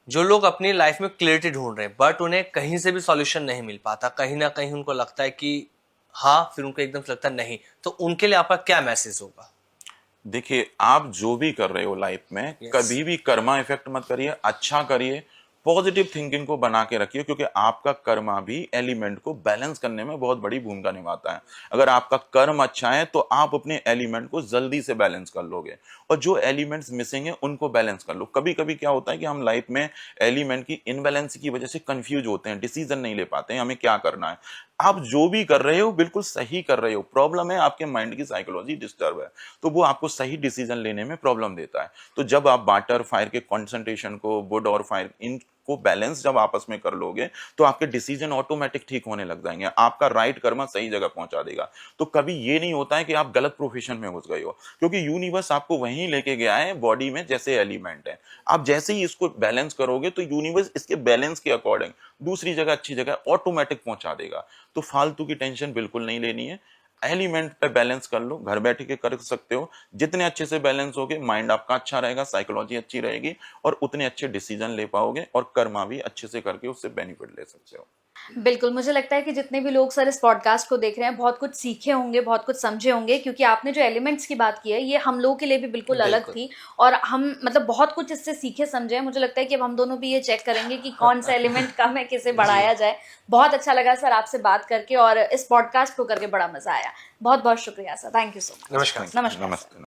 जो लोग अपनी लाइफ में क्लियरिटी ढूंढ रहे हैं बट उन्हें कहीं से भी सॉल्यूशन नहीं मिल पाता, कहीं ना कहीं उनको लगता है कि हाँ, फिर उनको एकदम से लगता है नहीं, तो उनके लिए आपका क्या मैसेज होगा? देखिए, आप जो भी कर रहे हो लाइफ में, कभी भी कर्मा इफेक्ट मत करिए, अच्छा करिए, पॉजिटिव थिंकिंग को बना के रखिए, क्योंकि आपका कर्मा भी एलिमेंट को बैलेंस करने में बहुत बड़ी भूमिका निभाता है। अगर आपका कर्म अच्छा है तो आप अपने एलिमेंट को जल्दी से बैलेंस कर लोगे, और जो एलिमेंट्स मिसिंग है उनको बैलेंस कर लो। कभी कभी क्या होता है कि हम लाइफ में एलिमेंट की इनबैलेंस की वजह से कंफ्यूज होते हैं, डिसीजन नहीं ले पाते हैं हमें क्या करना है। आप जो भी कर रहे हो बिल्कुल सही कर रहे हो, प्रॉब्लम है आपके माइंड की साइकोलॉजी डिस्टर्ब है, तो वो आपको सही डिसीजन लेने में प्रॉब्लम देता है। तो जब आप वाटर फायर के कॉन्सेंट्रेशन को, वुड और फायर, इनको बैलेंस जब आपस में कर लोगे तो आपके डिसीजन ऑटोमेटिक ठीक होने लग जाएंगे, आपका राइट कर्मा सही जगह पहुंचा देगा। तो कभी ये नहीं होता है कि आप गलत प्रोफेशन में घुस गए हो, क्योंकि यूनिवर्स आपको वहीं लेके गया है बॉडी में जैसे एलिमेंट है। आप जैसे ही इसको बैलेंस करोगे तो यूनिवर्स इसके बैलेंस के अकॉर्डिंग दूसरी जगह, अच्छी जगह ऑटोमेटिक पहुंचा देगा। तो फालतू की टेंशन बिल्कुल नहीं लेनी है, एलिमेंट पे बैलेंस कर लो, घर बैठे के कर सकते हो। जितने अच्छे से बैलेंस होगे माइंड आपका अच्छा रहेगा, साइकोलॉजी अच्छी रहेगी, और उतने अच्छे डिसीजन ले पाओगे, और कर्मा भी अच्छे से करके उससे बेनिफिट ले सकते हो। बिल्कुल, मुझे लगता है कि जितने भी लोग सर इस पॉडकास्ट को देख रहे हैं बहुत कुछ सीखे होंगे, बहुत कुछ समझे होंगे, क्योंकि आपने जो एलिमेंट्स की बात की है ये हम लोगों के लिए भी बिल्कुल अलग थी, और हम मतलब बहुत कुछ इससे सीखे समझे हैं। मुझे लगता है कि अब हम दोनों भी ये चेक करेंगे कि कौन सा एलिमेंट कम है, किसे बढ़ाया जाए। बहुत अच्छा लगा सर आपसे बात करके, और इस पॉडकास्ट को करके बड़ा मजा आया। बहुत बहुत शुक्रिया sir, thank you so much. नमस्कार। नमस्कार।